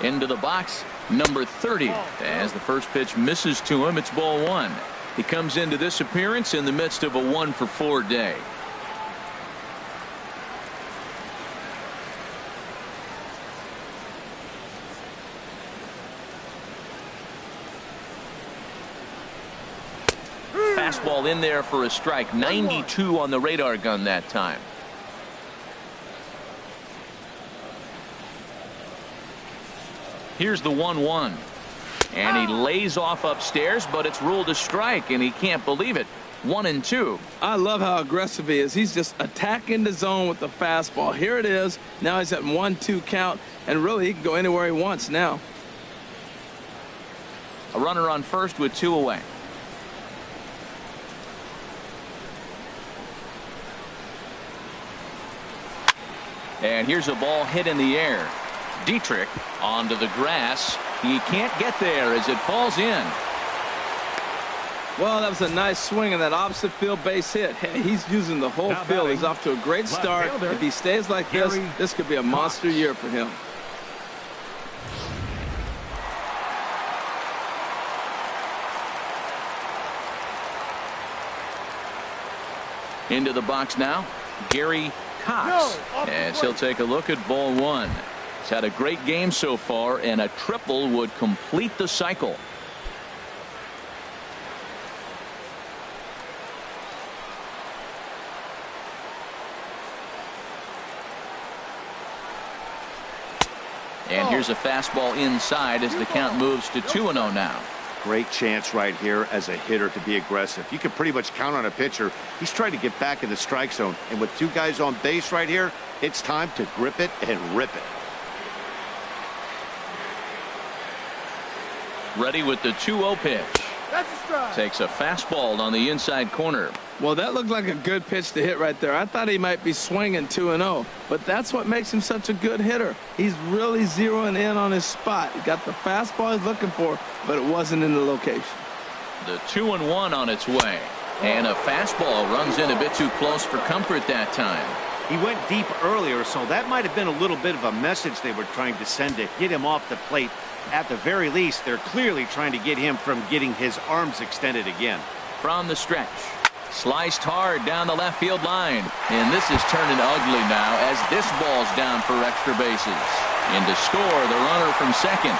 [SPEAKER 1] Into the box, number 30. As the first pitch misses to him, it's ball 1. He comes into this appearance in the midst of a 1-for-4 day. Fastball in there for a strike. 92 on the radar gun that time. Here's the 1-1. And he lays off upstairs, but it's ruled a strike, and he can't believe it. 1-2.
[SPEAKER 2] I love how aggressive he is. He's just attacking the zone with the fastball. Here it is. Now he's at 1-2 count, and really he can go anywhere he wants now.
[SPEAKER 1] A runner on first with 2 away. And here's a ball hit in the air. Dietrich onto the grass. He can't get there as it falls in.
[SPEAKER 2] Well, that was a nice swing in that opposite field base hit. Hey, he's using the whole field. He's off to a great start. If he stays like this could be a monster year for him.
[SPEAKER 1] Into the box now, Gary Cox, as he'll take a look at ball 1. He's had a great game so far, and a triple would complete the cycle. And here's a fastball inside as the count moves to 2-0 now.
[SPEAKER 4] Great chance right here as a hitter to be aggressive. You can pretty much count on a pitcher. He's trying to get back in the strike zone. And with two guys on base right here, it's time to grip it and rip it.
[SPEAKER 1] Ready with the 2-0 pitch.
[SPEAKER 5] That's a strike.
[SPEAKER 1] Takes a fastball on the inside corner.
[SPEAKER 2] Well, that looked like a good pitch to hit right there. I thought he might be swinging 2-0, but that's what makes him such a good hitter. He's really zeroing in on his spot. He got the fastball he's looking for, but it wasn't in the location.
[SPEAKER 1] The 2-1 on its way. And a fastball runs in a bit too close for comfort that time.
[SPEAKER 4] He went deep earlier, so that might have been a little bit of a message they were trying to send to get him off the plate. At the very least, they're clearly trying to get him from getting his arms extended again.
[SPEAKER 1] From the stretch. Sliced hard down the left field line. And this is turning ugly now as this ball's down for extra bases. In to score the runner from second.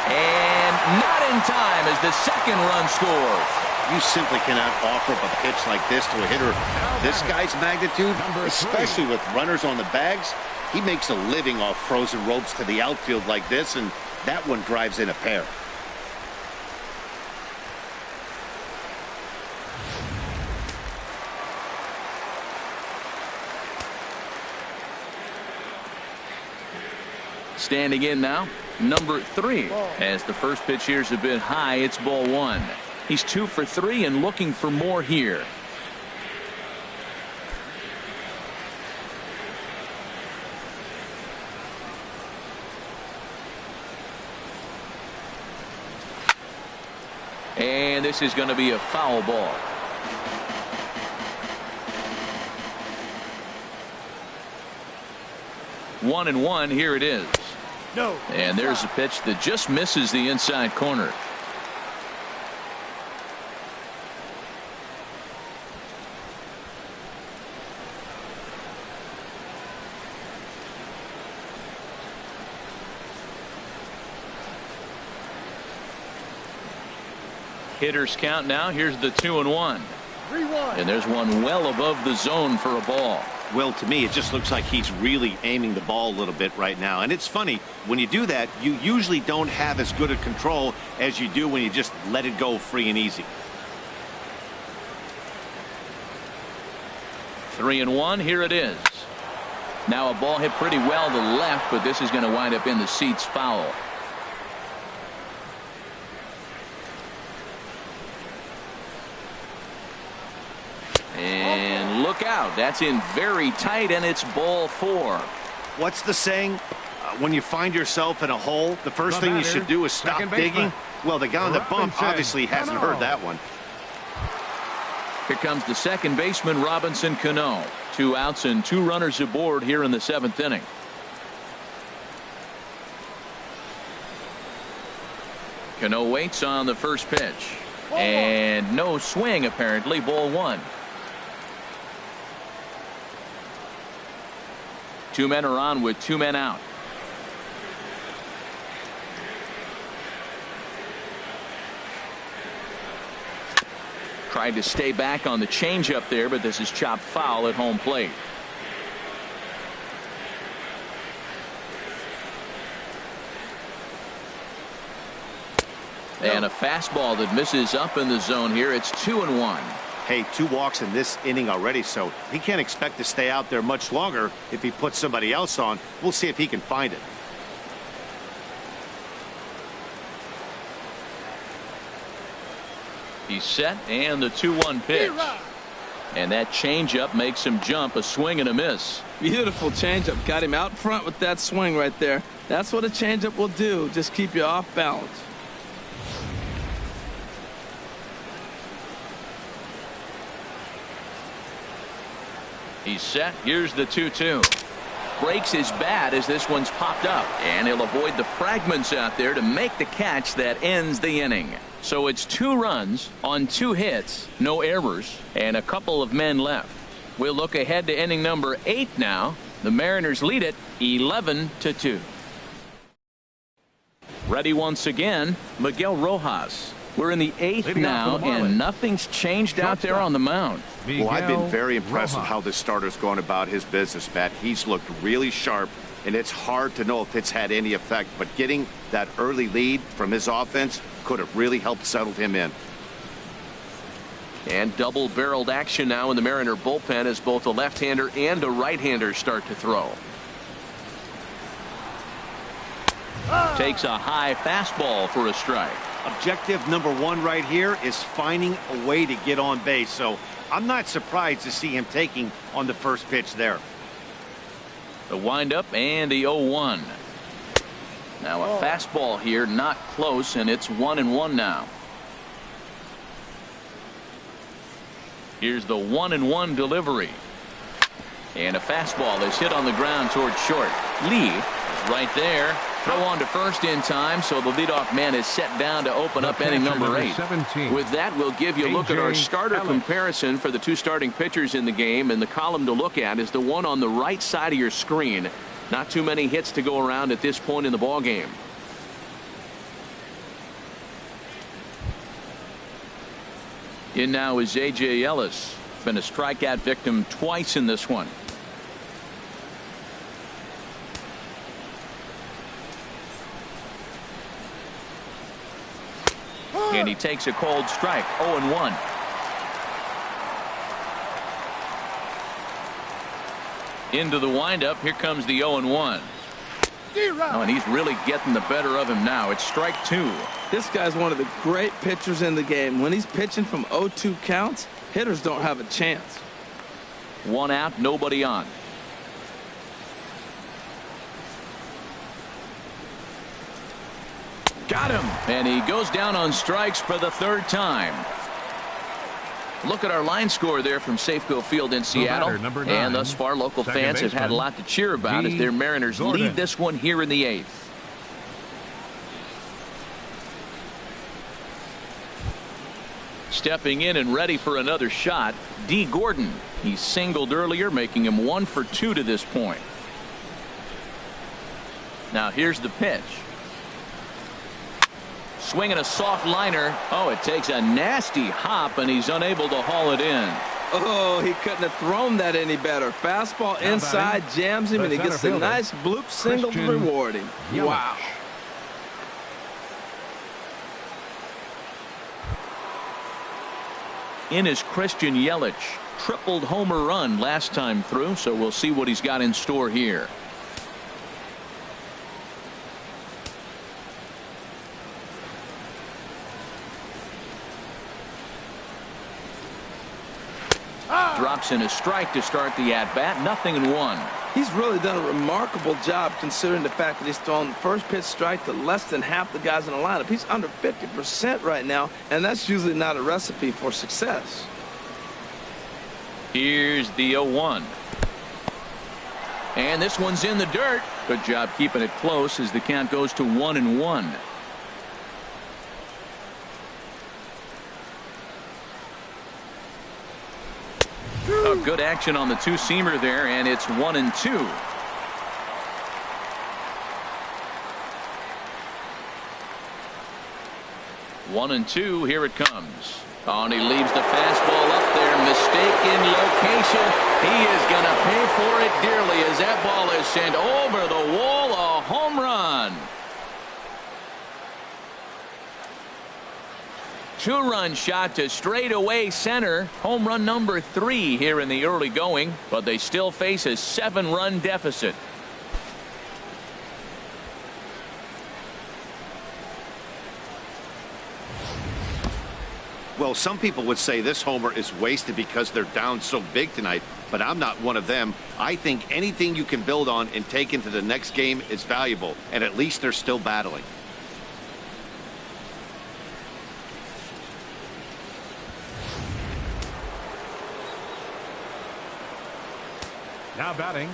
[SPEAKER 1] And not in time as the second run scores.
[SPEAKER 4] You simply cannot offer up a pitch like this to a hitter this guy's magnitude, especially with runners on the bags. He makes a living off frozen ropes to the outfield like this, and that one drives in a pair.
[SPEAKER 1] Standing in now, number 3. As the first pitch here's a bit high, it's ball 1. He's 2 for 3 and looking for more here. And this is going to be a foul ball. One and one, here it is.
[SPEAKER 5] No.
[SPEAKER 1] And there's a pitch that just misses the inside corner. Hitters count now. Here's the 2-1.
[SPEAKER 5] 3-1.
[SPEAKER 1] And there's one well above the zone for a ball.
[SPEAKER 4] Well, to me, it just looks like he's really aiming the ball a little bit right now. And it's funny, when you do that, you usually don't have as good a control as you do when you just let it go free and easy.
[SPEAKER 1] 3-1, here it is. Now a ball hit pretty well to the left, but this is going to wind up in the seats foul. And look out, that's in very tight, and it's ball 4.
[SPEAKER 4] What's the saying? When you find yourself in a hole, the first thing you should do is stop digging. Well, the guy on the bump obviously hasn't heard that one.
[SPEAKER 1] Here comes the second baseman, Robinson Cano. 2 outs and 2 runners aboard here in the 7th inning. Cano waits on the first pitch. And no swing, apparently. Ball 1. 2 men are on with 2 men out. Tried to stay back on the changeup there, but this is chopped foul at home plate. And a fastball that misses up in the zone here. It's 2-1.
[SPEAKER 4] Hey, 2 walks in this inning already, so he can't expect to stay out there much longer if he puts somebody else on. We'll see if he can find it.
[SPEAKER 1] He's set, and the 2-1 pitch. And that changeup makes him jump. A swing and a miss.
[SPEAKER 2] Beautiful changeup. Got him out front with that swing right there. That's what a changeup will do. Just keep you off balance.
[SPEAKER 1] He's set. Here's the 2-2. Breaks his bat as this one's popped up. And he'll avoid the fragments out there to make the catch that ends the inning. So it's 2 runs on 2 hits, no errors, and a couple of men left. We'll look ahead to inning number 8 now. The Mariners lead it 11-2. Ready once again, Miguel Rojas. We're in the 8th now, and nothing's changed out there on the mound.
[SPEAKER 4] Well, I've been very impressed with how this starter's gone about his business, Matt. He's looked really sharp, and it's hard to know if it's had any effect. But getting that early lead from his offense could have really helped settle him in.
[SPEAKER 1] And double-barreled action now in the Mariner bullpen as both a left-hander and a right-hander start to throw. Takes a high fastball for a strike.
[SPEAKER 4] Objective number one right here is finding a way to get on base. So I'm not surprised to see him taking on the first pitch there.
[SPEAKER 1] The windup and the 0-1. Now a fastball here, not close, and it's 1-1 now. Here's the 1-1 delivery. And a fastball is hit on the ground towards short. Lee is right there. Throw on to first in time, so the leadoff man is set down to open up inning number 8.
[SPEAKER 3] 17.
[SPEAKER 1] With that, we'll give you a look at our starter comparison for the two starting pitchers in the game, and the column to look at is the one on the right side of your screen. Not too many hits to go around at this point in the ball game. In now is A.J. Ellis. Been a strikeout victim twice in this one. And he takes a cold strike. 0-1. Into the windup. Here comes the 0-1. Oh, and he's really getting the better of him now. It's strike 2.
[SPEAKER 2] This guy's one of the great pitchers in the game. When he's pitching from 0-2 counts, hitters don't have a chance.
[SPEAKER 1] 1 out, nobody on. Got him. And he goes down on strikes for the 3rd time. Look at our line score there from Safeco Field in Seattle. And thus far, local fans have had a lot to cheer about as their Mariners lead this one here in the 8th. Stepping in and ready for another shot, D. Gordon. He singled earlier, making him 1 for 2 to this point. Now here's the pitch. Swinging a soft liner. Oh, it takes a nasty hop, and he's unable to haul it in.
[SPEAKER 2] Oh, he couldn't have thrown that any better. Fastball inside, jams him, and he gets a nice bloop single to reward him. Wow.
[SPEAKER 1] In is Christian Yelich. Tripled homer run last time through, so we'll see what he's got in store here. Drops in a strike to start the at-bat. 0-1.
[SPEAKER 2] He's really done a remarkable job considering the fact that he's thrown the first pitch strike to less than half the guys in the lineup. He's under 50% right now, and that's usually not a recipe for success.
[SPEAKER 1] Here's the 0-1. And this one's in the dirt. Good job keeping it close as the count goes to 1-1. Oh, good action on the two-seamer there, and it's 1-2. One and two. Here it comes. Oh, and he leaves the fastball up there. Mistaken location. He is going to pay for it dearly as that ball is sent over the wall. A home run. Two-run shot to straightaway center. Home run number 3 here in the early going, but they still face a 7-run deficit.
[SPEAKER 4] Well, some people would say this homer is wasted because they're down so big tonight, but I'm not one of them. I think anything you can build on and take into the next game is valuable, and at least they're still battling.
[SPEAKER 3] Now batting,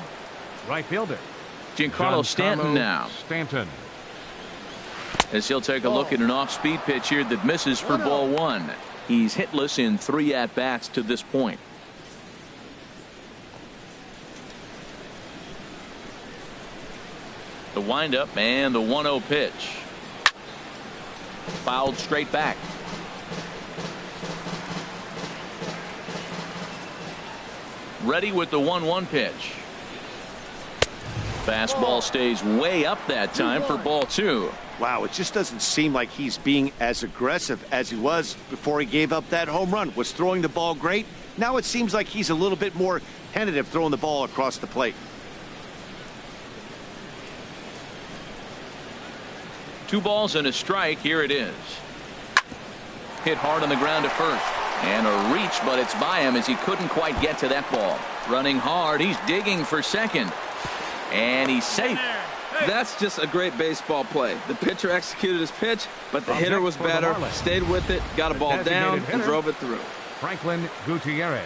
[SPEAKER 3] right fielder
[SPEAKER 1] Giancarlo Stanton now.
[SPEAKER 3] Stanton.
[SPEAKER 1] As he'll take a look at an off-speed pitch here that misses for ball 1. He's hitless in 3 at-bats to this point. The windup and the 1-0 pitch. Fouled straight back. Ready with the 1-1 pitch. Fastball stays way up that time for ball 2.
[SPEAKER 4] Wow, it just doesn't seem like he's being as aggressive as he was before he gave up that home run. Was throwing the ball great. Now it seems like he's a little bit more tentative throwing the ball across the plate.
[SPEAKER 1] 2 balls and a strike. Here it is. Hit hard on the ground to first. And a reach, but it's by him as he couldn't quite get to that ball. Running hard. He's digging for second. And he's safe.
[SPEAKER 2] That's just a great baseball play. The pitcher executed his pitch, but the hitter was better, stayed with it, got a ball down, and drove it through.
[SPEAKER 3] Franklin Gutierrez.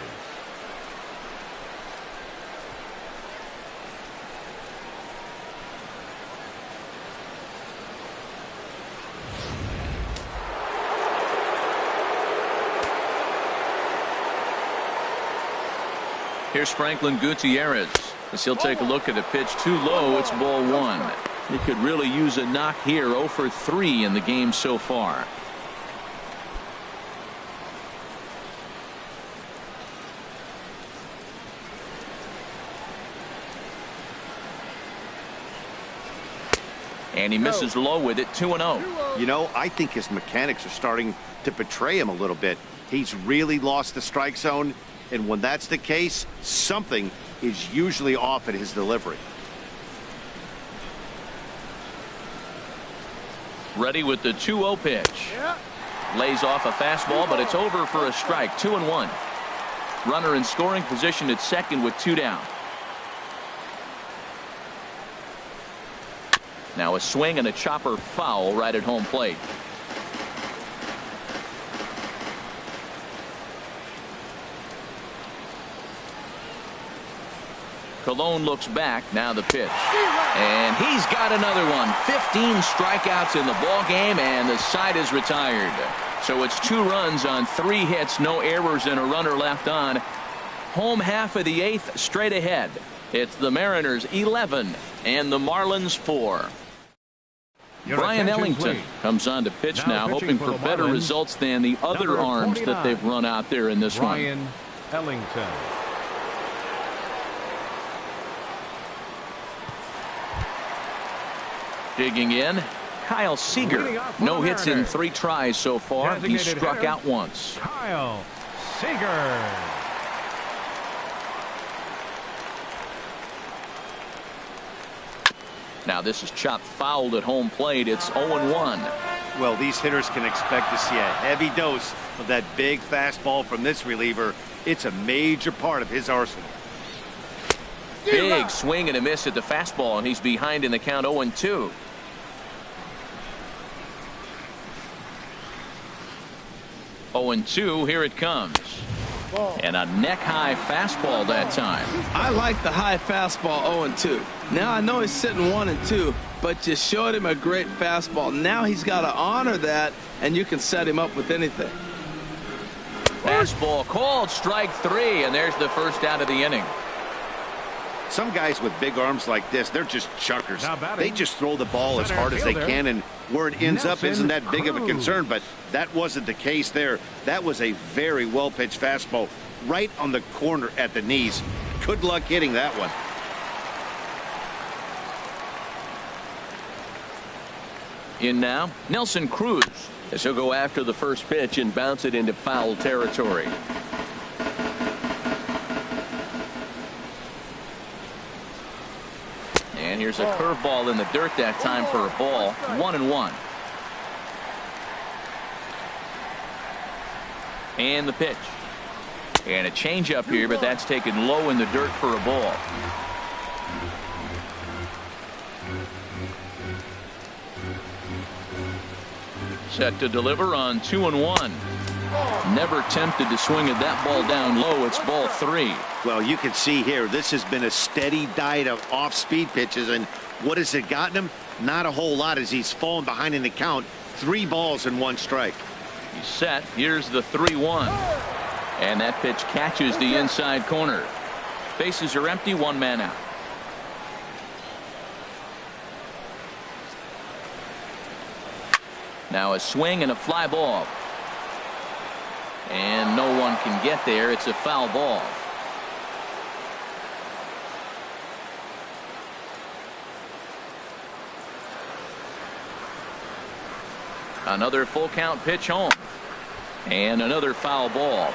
[SPEAKER 1] Here's Franklin Gutierrez. As he'll take a look at a pitch too low. It's ball 1. He could really use a knock here. 0 for 3 in the game so far. And he misses low with it. 2-0.
[SPEAKER 4] You know, I think his mechanics are starting to betray him a little bit. He's really lost the strike zone. And when that's the case, something is usually off at his delivery.
[SPEAKER 1] Ready with the 2-0 pitch. Lays off a fastball, but it's over for a strike. 2-1. Runner in scoring position at second with 2 down. Now a swing and a chopper foul right at home plate. Colon looks back. Now the pitch. And he's got another one. 15 strikeouts in the ball game, and the side is retired. So it's 2 runs on 3 hits, no errors, and a runner left on. Home half of the 8th straight ahead. It's the Mariners 11 and the Marlins 4. Brian Ellington comes on to pitch now, hoping for better results than the other arms that they've run out there in this one.
[SPEAKER 3] Brian Ellington.
[SPEAKER 1] Digging in, Kyle Seager. No hits in 3 tries so far. He struck out once.
[SPEAKER 3] Kyle Seager.
[SPEAKER 1] Now this is chopped fouled at home plate. It's 0-1.
[SPEAKER 4] Well, these hitters can expect to see a heavy dose of that big fastball from this reliever. It's a major part of his arsenal.
[SPEAKER 1] Big swing and a miss at the fastball, and he's behind in the count. 0-2. Here it comes. And a neck-high fastball that time.
[SPEAKER 2] I like the high fastball 0-2. Now I know he's sitting 1-2, but you showed him a great fastball. Now he's got to honor that, and you can set him up with anything.
[SPEAKER 1] Fastball called, strike 3, and there's the first out of the inning.
[SPEAKER 4] Some guys with big arms like this, they're just chuckers. They just throw the ball as hard as they can, and where it ends up isn't that big of a concern, but that wasn't the case there. That was a very well-pitched fastball right on the corner at the knees. Good luck hitting that one.
[SPEAKER 1] In now, Nelson Cruz, as he'll go after the first pitch and bounce it into foul territory. And here's a curveball in the dirt that time for a ball. 1-1. And the pitch. And a changeup here, but that's taken low in the dirt for a ball. Set to deliver on 2-1. Never tempted to swing at that ball down low. It's ball 3.
[SPEAKER 4] Well, you can see here, this has been a steady diet of off-speed pitches, and what has it gotten him? Not a whole lot as he's fallen behind in the count. 3 balls and 1 strike.
[SPEAKER 1] He's set. Here's the 3-1. And that pitch catches the inside corner. Bases are empty, 1 man out. Now a swing and a fly ball. And no one can get there. It's a foul ball. Another full count pitch home. And another foul ball.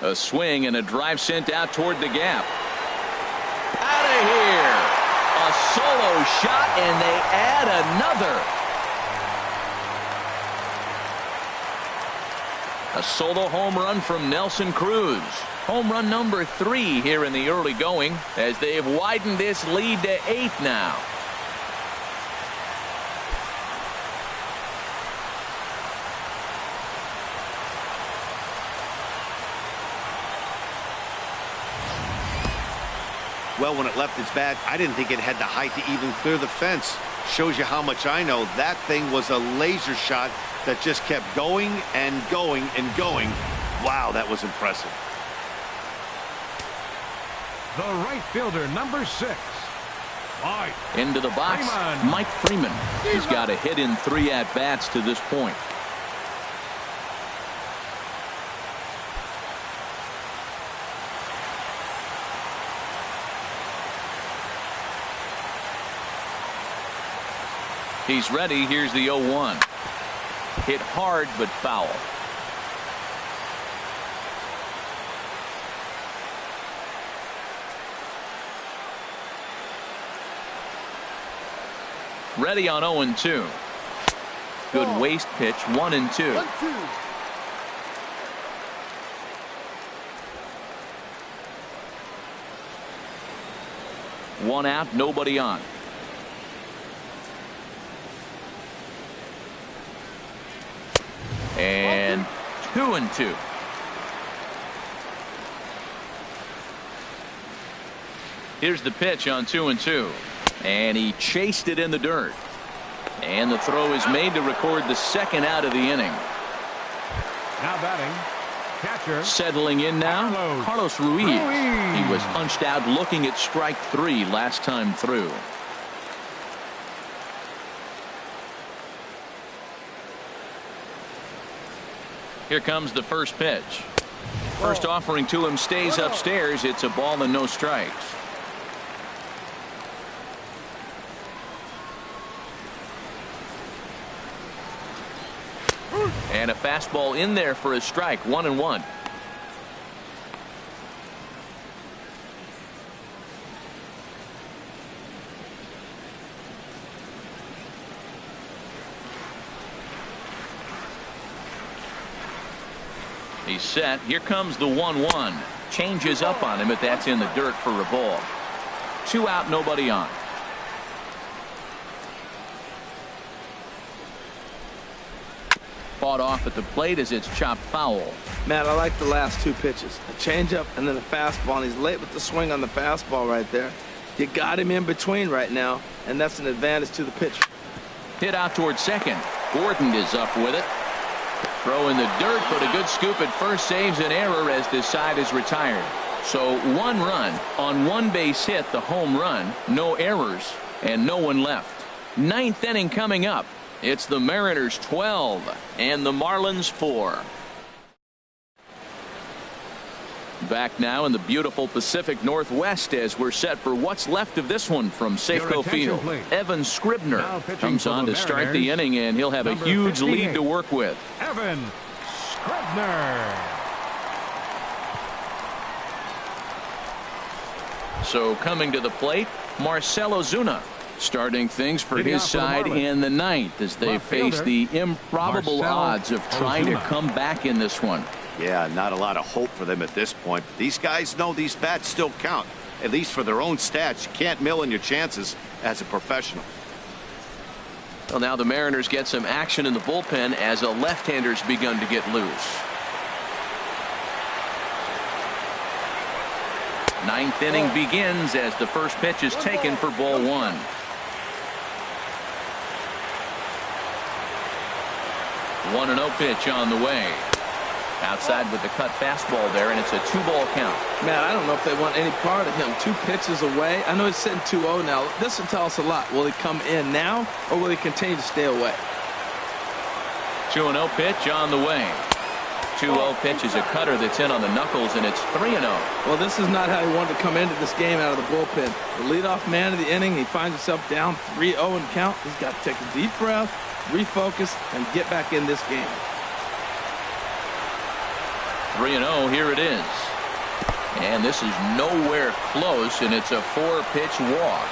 [SPEAKER 1] A swing and a drive sent out toward the gap. Out of here. A solo shot, and they add another. A solo home run from Nelson Cruz. Home run number 3 here in the early going, as they've widened this lead to 8 now.
[SPEAKER 4] Well, when it left its bat, I didn't think it had the height to even clear the fence. Shows you how much I know. That thing was a laser shot that just kept going and going and going. Wow, that was impressive.
[SPEAKER 3] The right fielder, number 6. Mike.
[SPEAKER 1] Into the box,
[SPEAKER 3] Freeman.
[SPEAKER 1] Mike Freeman. He's got a hit in 3 at-bats to this point. He's ready. Here's the 0-1. Hit hard but foul. Ready on 0-2. Good waste pitch. 1-2.
[SPEAKER 5] 1-2.
[SPEAKER 1] One out, nobody on. And 2-2. Here's the pitch on 2-2. And he chased it in the dirt. And the throw is made to record the second out of the inning.
[SPEAKER 3] Now batting, catcher.
[SPEAKER 1] Settling in now, Carlos Ruiz. He was punched out looking at strike 3 last time through. Here comes the first pitch. First offering to him stays upstairs. It's a ball and no strikes. And a fastball in there for a strike. 1-1. He's set. Here comes the 1-1. Changes up on him, but that's in the dirt for a ball. 2 out, nobody on. Fought off at the plate as it's chopped foul.
[SPEAKER 2] Man, I like the last 2 pitches. A changeup and then a fastball, and he's late with the swing on the fastball right there. You got him in between right now, and that's an advantage to the pitcher.
[SPEAKER 1] Hit out towards second. Gordon is up with it. Throw in the dirt, but a good scoop at first saves an error as this side is retired. So 1 run on 1 base hit, the home run, no errors, and no one left. 9th inning coming up. It's the Mariners 12 and the Marlins 4. Back now in the beautiful Pacific Northwest as we're set for what's left of this one from Safeco Field.
[SPEAKER 3] Please.
[SPEAKER 1] Evan Scribner comes on to start the inning, and he'll have a huge lead to work with.
[SPEAKER 3] Evan Scribner.
[SPEAKER 1] So coming to the plate, Marcell Ozuna. Starting things for his side in the 9th as they face the improbable odds of trying to come back in this one.
[SPEAKER 4] Yeah, not a lot of hope for them at this point. These guys know these bats still count, at least for their own stats. You can't mill in your chances as a professional.
[SPEAKER 1] Well, now the Mariners get some action in the bullpen as a left-hander's begun to get loose. 9th inning begins as the first pitch is taken for ball 1. One 1-0 pitch on the way. Outside with the cut fastball there, and it's a 2-ball count.
[SPEAKER 2] Man, I don't know if they want any part of him. 2 pitches away. I know he's sitting 2-0 now. This will tell us a lot. Will he come in now, or will he continue to stay away?
[SPEAKER 1] 2-0 pitch on the way. 2-0 pitch is a cutter that's in on the knuckles, and it's 3-0.
[SPEAKER 2] Well, this is not how he wanted to come into this game out of the bullpen. The leadoff man of the inning, he finds himself down 3-0 and count. He's got to take a deep breath, refocus, and get back in this game.
[SPEAKER 1] 3-0, here it is. And this is nowhere close, and it's a 4-pitch walk.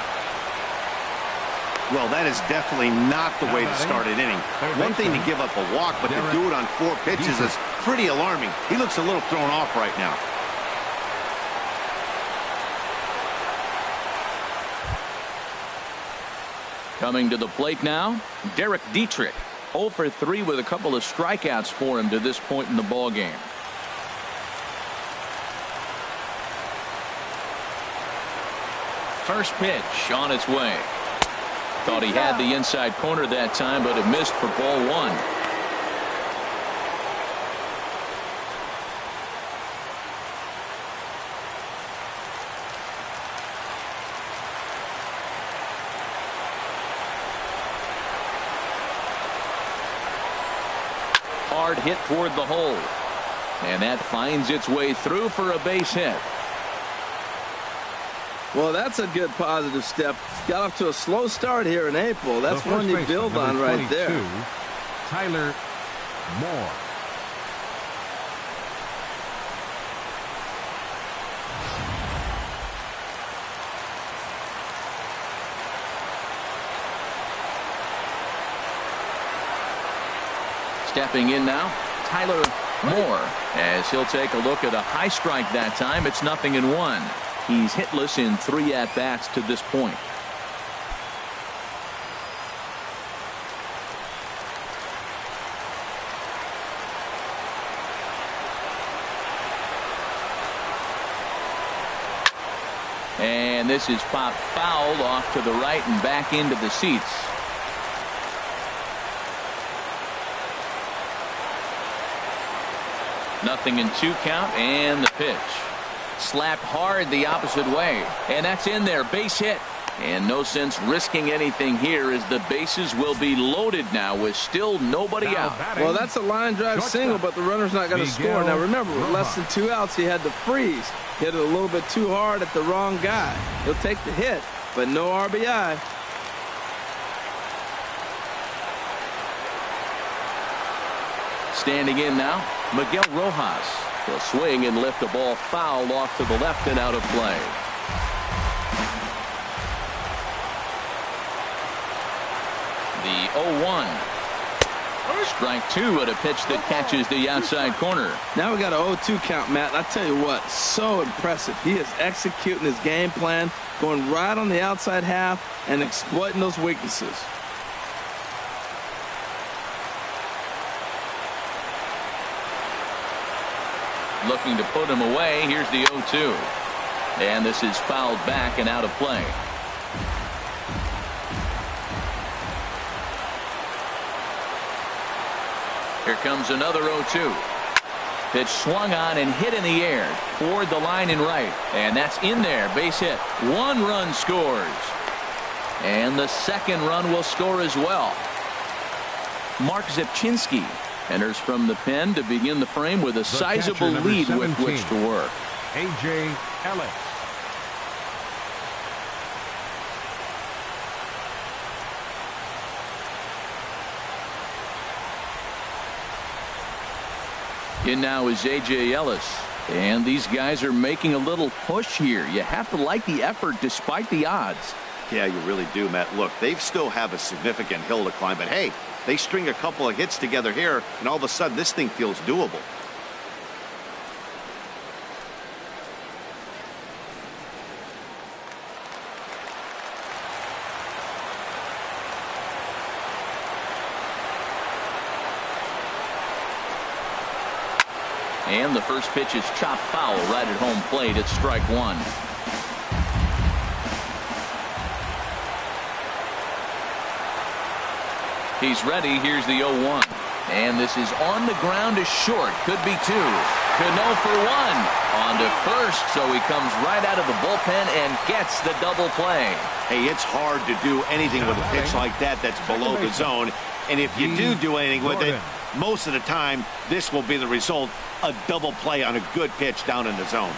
[SPEAKER 4] Well, that is definitely not the way to start an inning. One thing to give up a walk, but to do it on 4 pitches is pretty alarming. He looks a little thrown off right now.
[SPEAKER 1] Coming to the plate now, Derek Dietrich. 0 for 3 with a couple of strikeouts for him to this point in the ballgame. First pitch on its way. Thought he had the inside corner that time, but it missed for ball 1. Hard hit toward the hole. And that finds its way through for a base hit.
[SPEAKER 2] Well, that's a good positive step. Got off to a slow start here in April. That's one you build on right there.
[SPEAKER 3] Tyler Moore.
[SPEAKER 1] Stepping in now, Tyler Moore, as he'll take a look at a high strike that time. It's 0-1. He's hitless in 3 at-bats to this point. And this is popped foul off to the right and back into the seats. Nothing in 2 count, and the pitch. Slapped hard the opposite way, and that's in there. Base hit, and no sense risking anything here as the bases will be loaded now with still nobody out.
[SPEAKER 2] Well, that's a line drive single, but the runner's not going to score. Now remember, with less than 2 outs, he had to freeze. Hit it a little bit too hard at the wrong guy. He'll take the hit, but no RBI.
[SPEAKER 1] Standing in now, Miguel Rojas. He'll swing and lift the ball foul off to the left and out of play. The 0-1. Strike 2 at a pitch that catches the outside corner.
[SPEAKER 2] Now we got an 0-2 count, Matt. I tell you what, so impressive. He is executing his game plan, going right on the outside half and exploiting those weaknesses.
[SPEAKER 1] Looking to put him away. Here's the 0-2. And this is fouled back and out of play. Here comes another 0-2. Pitch swung on and hit in the air toward the line and right. And that's in there. Base hit. 1 run scores. And the 2nd run will score as well. Mark Zepchinski enters from the pen to begin the frame with a sizable lead with which to work.
[SPEAKER 3] A.J. Ellis.
[SPEAKER 1] In now is A.J. Ellis. And these guys are making a little push here. You have to like the effort despite the odds.
[SPEAKER 4] Yeah, you really do, Matt. Look, they still have a significant hill to climb, but hey, they string a couple of hits together here, and all of a sudden this thing feels doable.
[SPEAKER 1] And the first pitch is chopped foul right at home plate. It's strike 1. He's ready. Here's the 0-1. And this is on the ground is short. Could be 2. Cano for one. On to first, so he comes right out of the bullpen and gets the double play.
[SPEAKER 4] Hey, it's hard to do anything with a pitch like that that's below the zone. And if you do anything with it, most of the time, this will be the result, a double play on a good pitch down in the zone.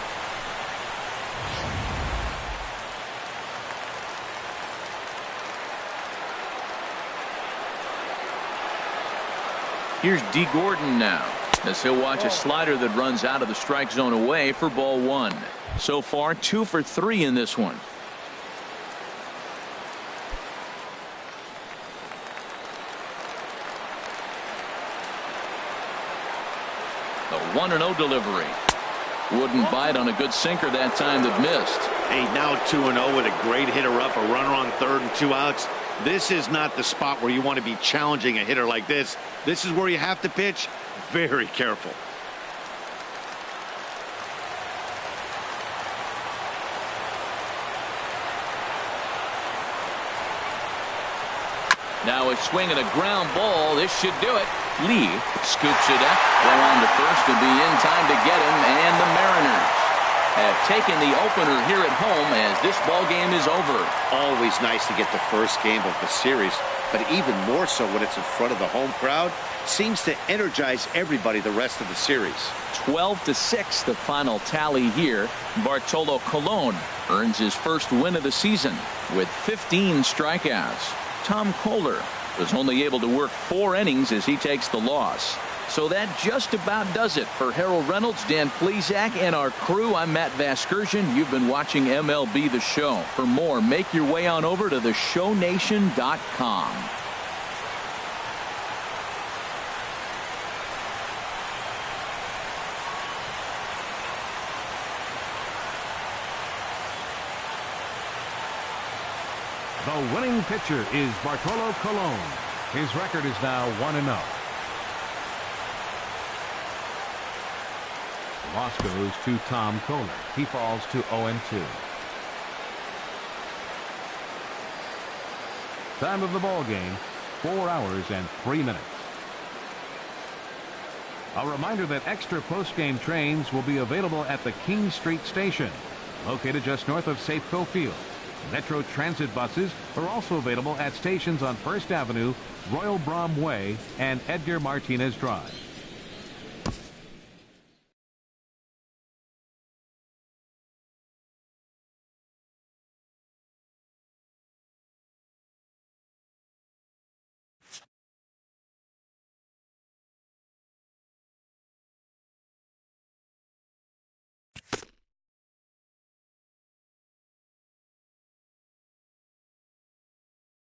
[SPEAKER 1] Here's D. Gordon now, as he'll watch a slider that runs out of the strike zone away for ball one. So far, 2 for 3 in this one. The 1-0 delivery. Wouldn't bite on a good sinker that time that missed.
[SPEAKER 4] Hey, now 2-0 with a great hitter up, a runner on third and 2 outs. This is not the spot where you want to be challenging a hitter like this. This is where you have to pitch very careful.
[SPEAKER 1] Now a swing and a ground ball. This should do it. Lee scoops it up. Well on to first to be in time to get him, and the Mariners have taken the opener here at home as this ball game is over.
[SPEAKER 4] Always nice to get the first game of the series, but even more so when it's in front of the home crowd. Seems to energize everybody the rest of the series.
[SPEAKER 1] 12-6 the final tally here. Bartolo Colon earns his first win of the season with 15 strikeouts. Tom Kohler was only able to work 4 innings as he takes the loss. So that just about does it for Harold Reynolds, Dan Plesac, and our crew. I'm Matt Vasgersian. You've been watching MLB The Show. For more, make your way on over to theshownation.com.
[SPEAKER 3] The winning pitcher is Bartolo Colon. His record is now 1-0. Loss goes to Tom Kohler. He falls to 0-2. Time of the ball game, 4 hours and 3 minutes. A reminder that extra post-game trains will be available at the King Street Station, located just north of Safeco Field. Metro Transit buses are also available at stations on First Avenue, Royal Brom Way, and Edgar Martinez Drive.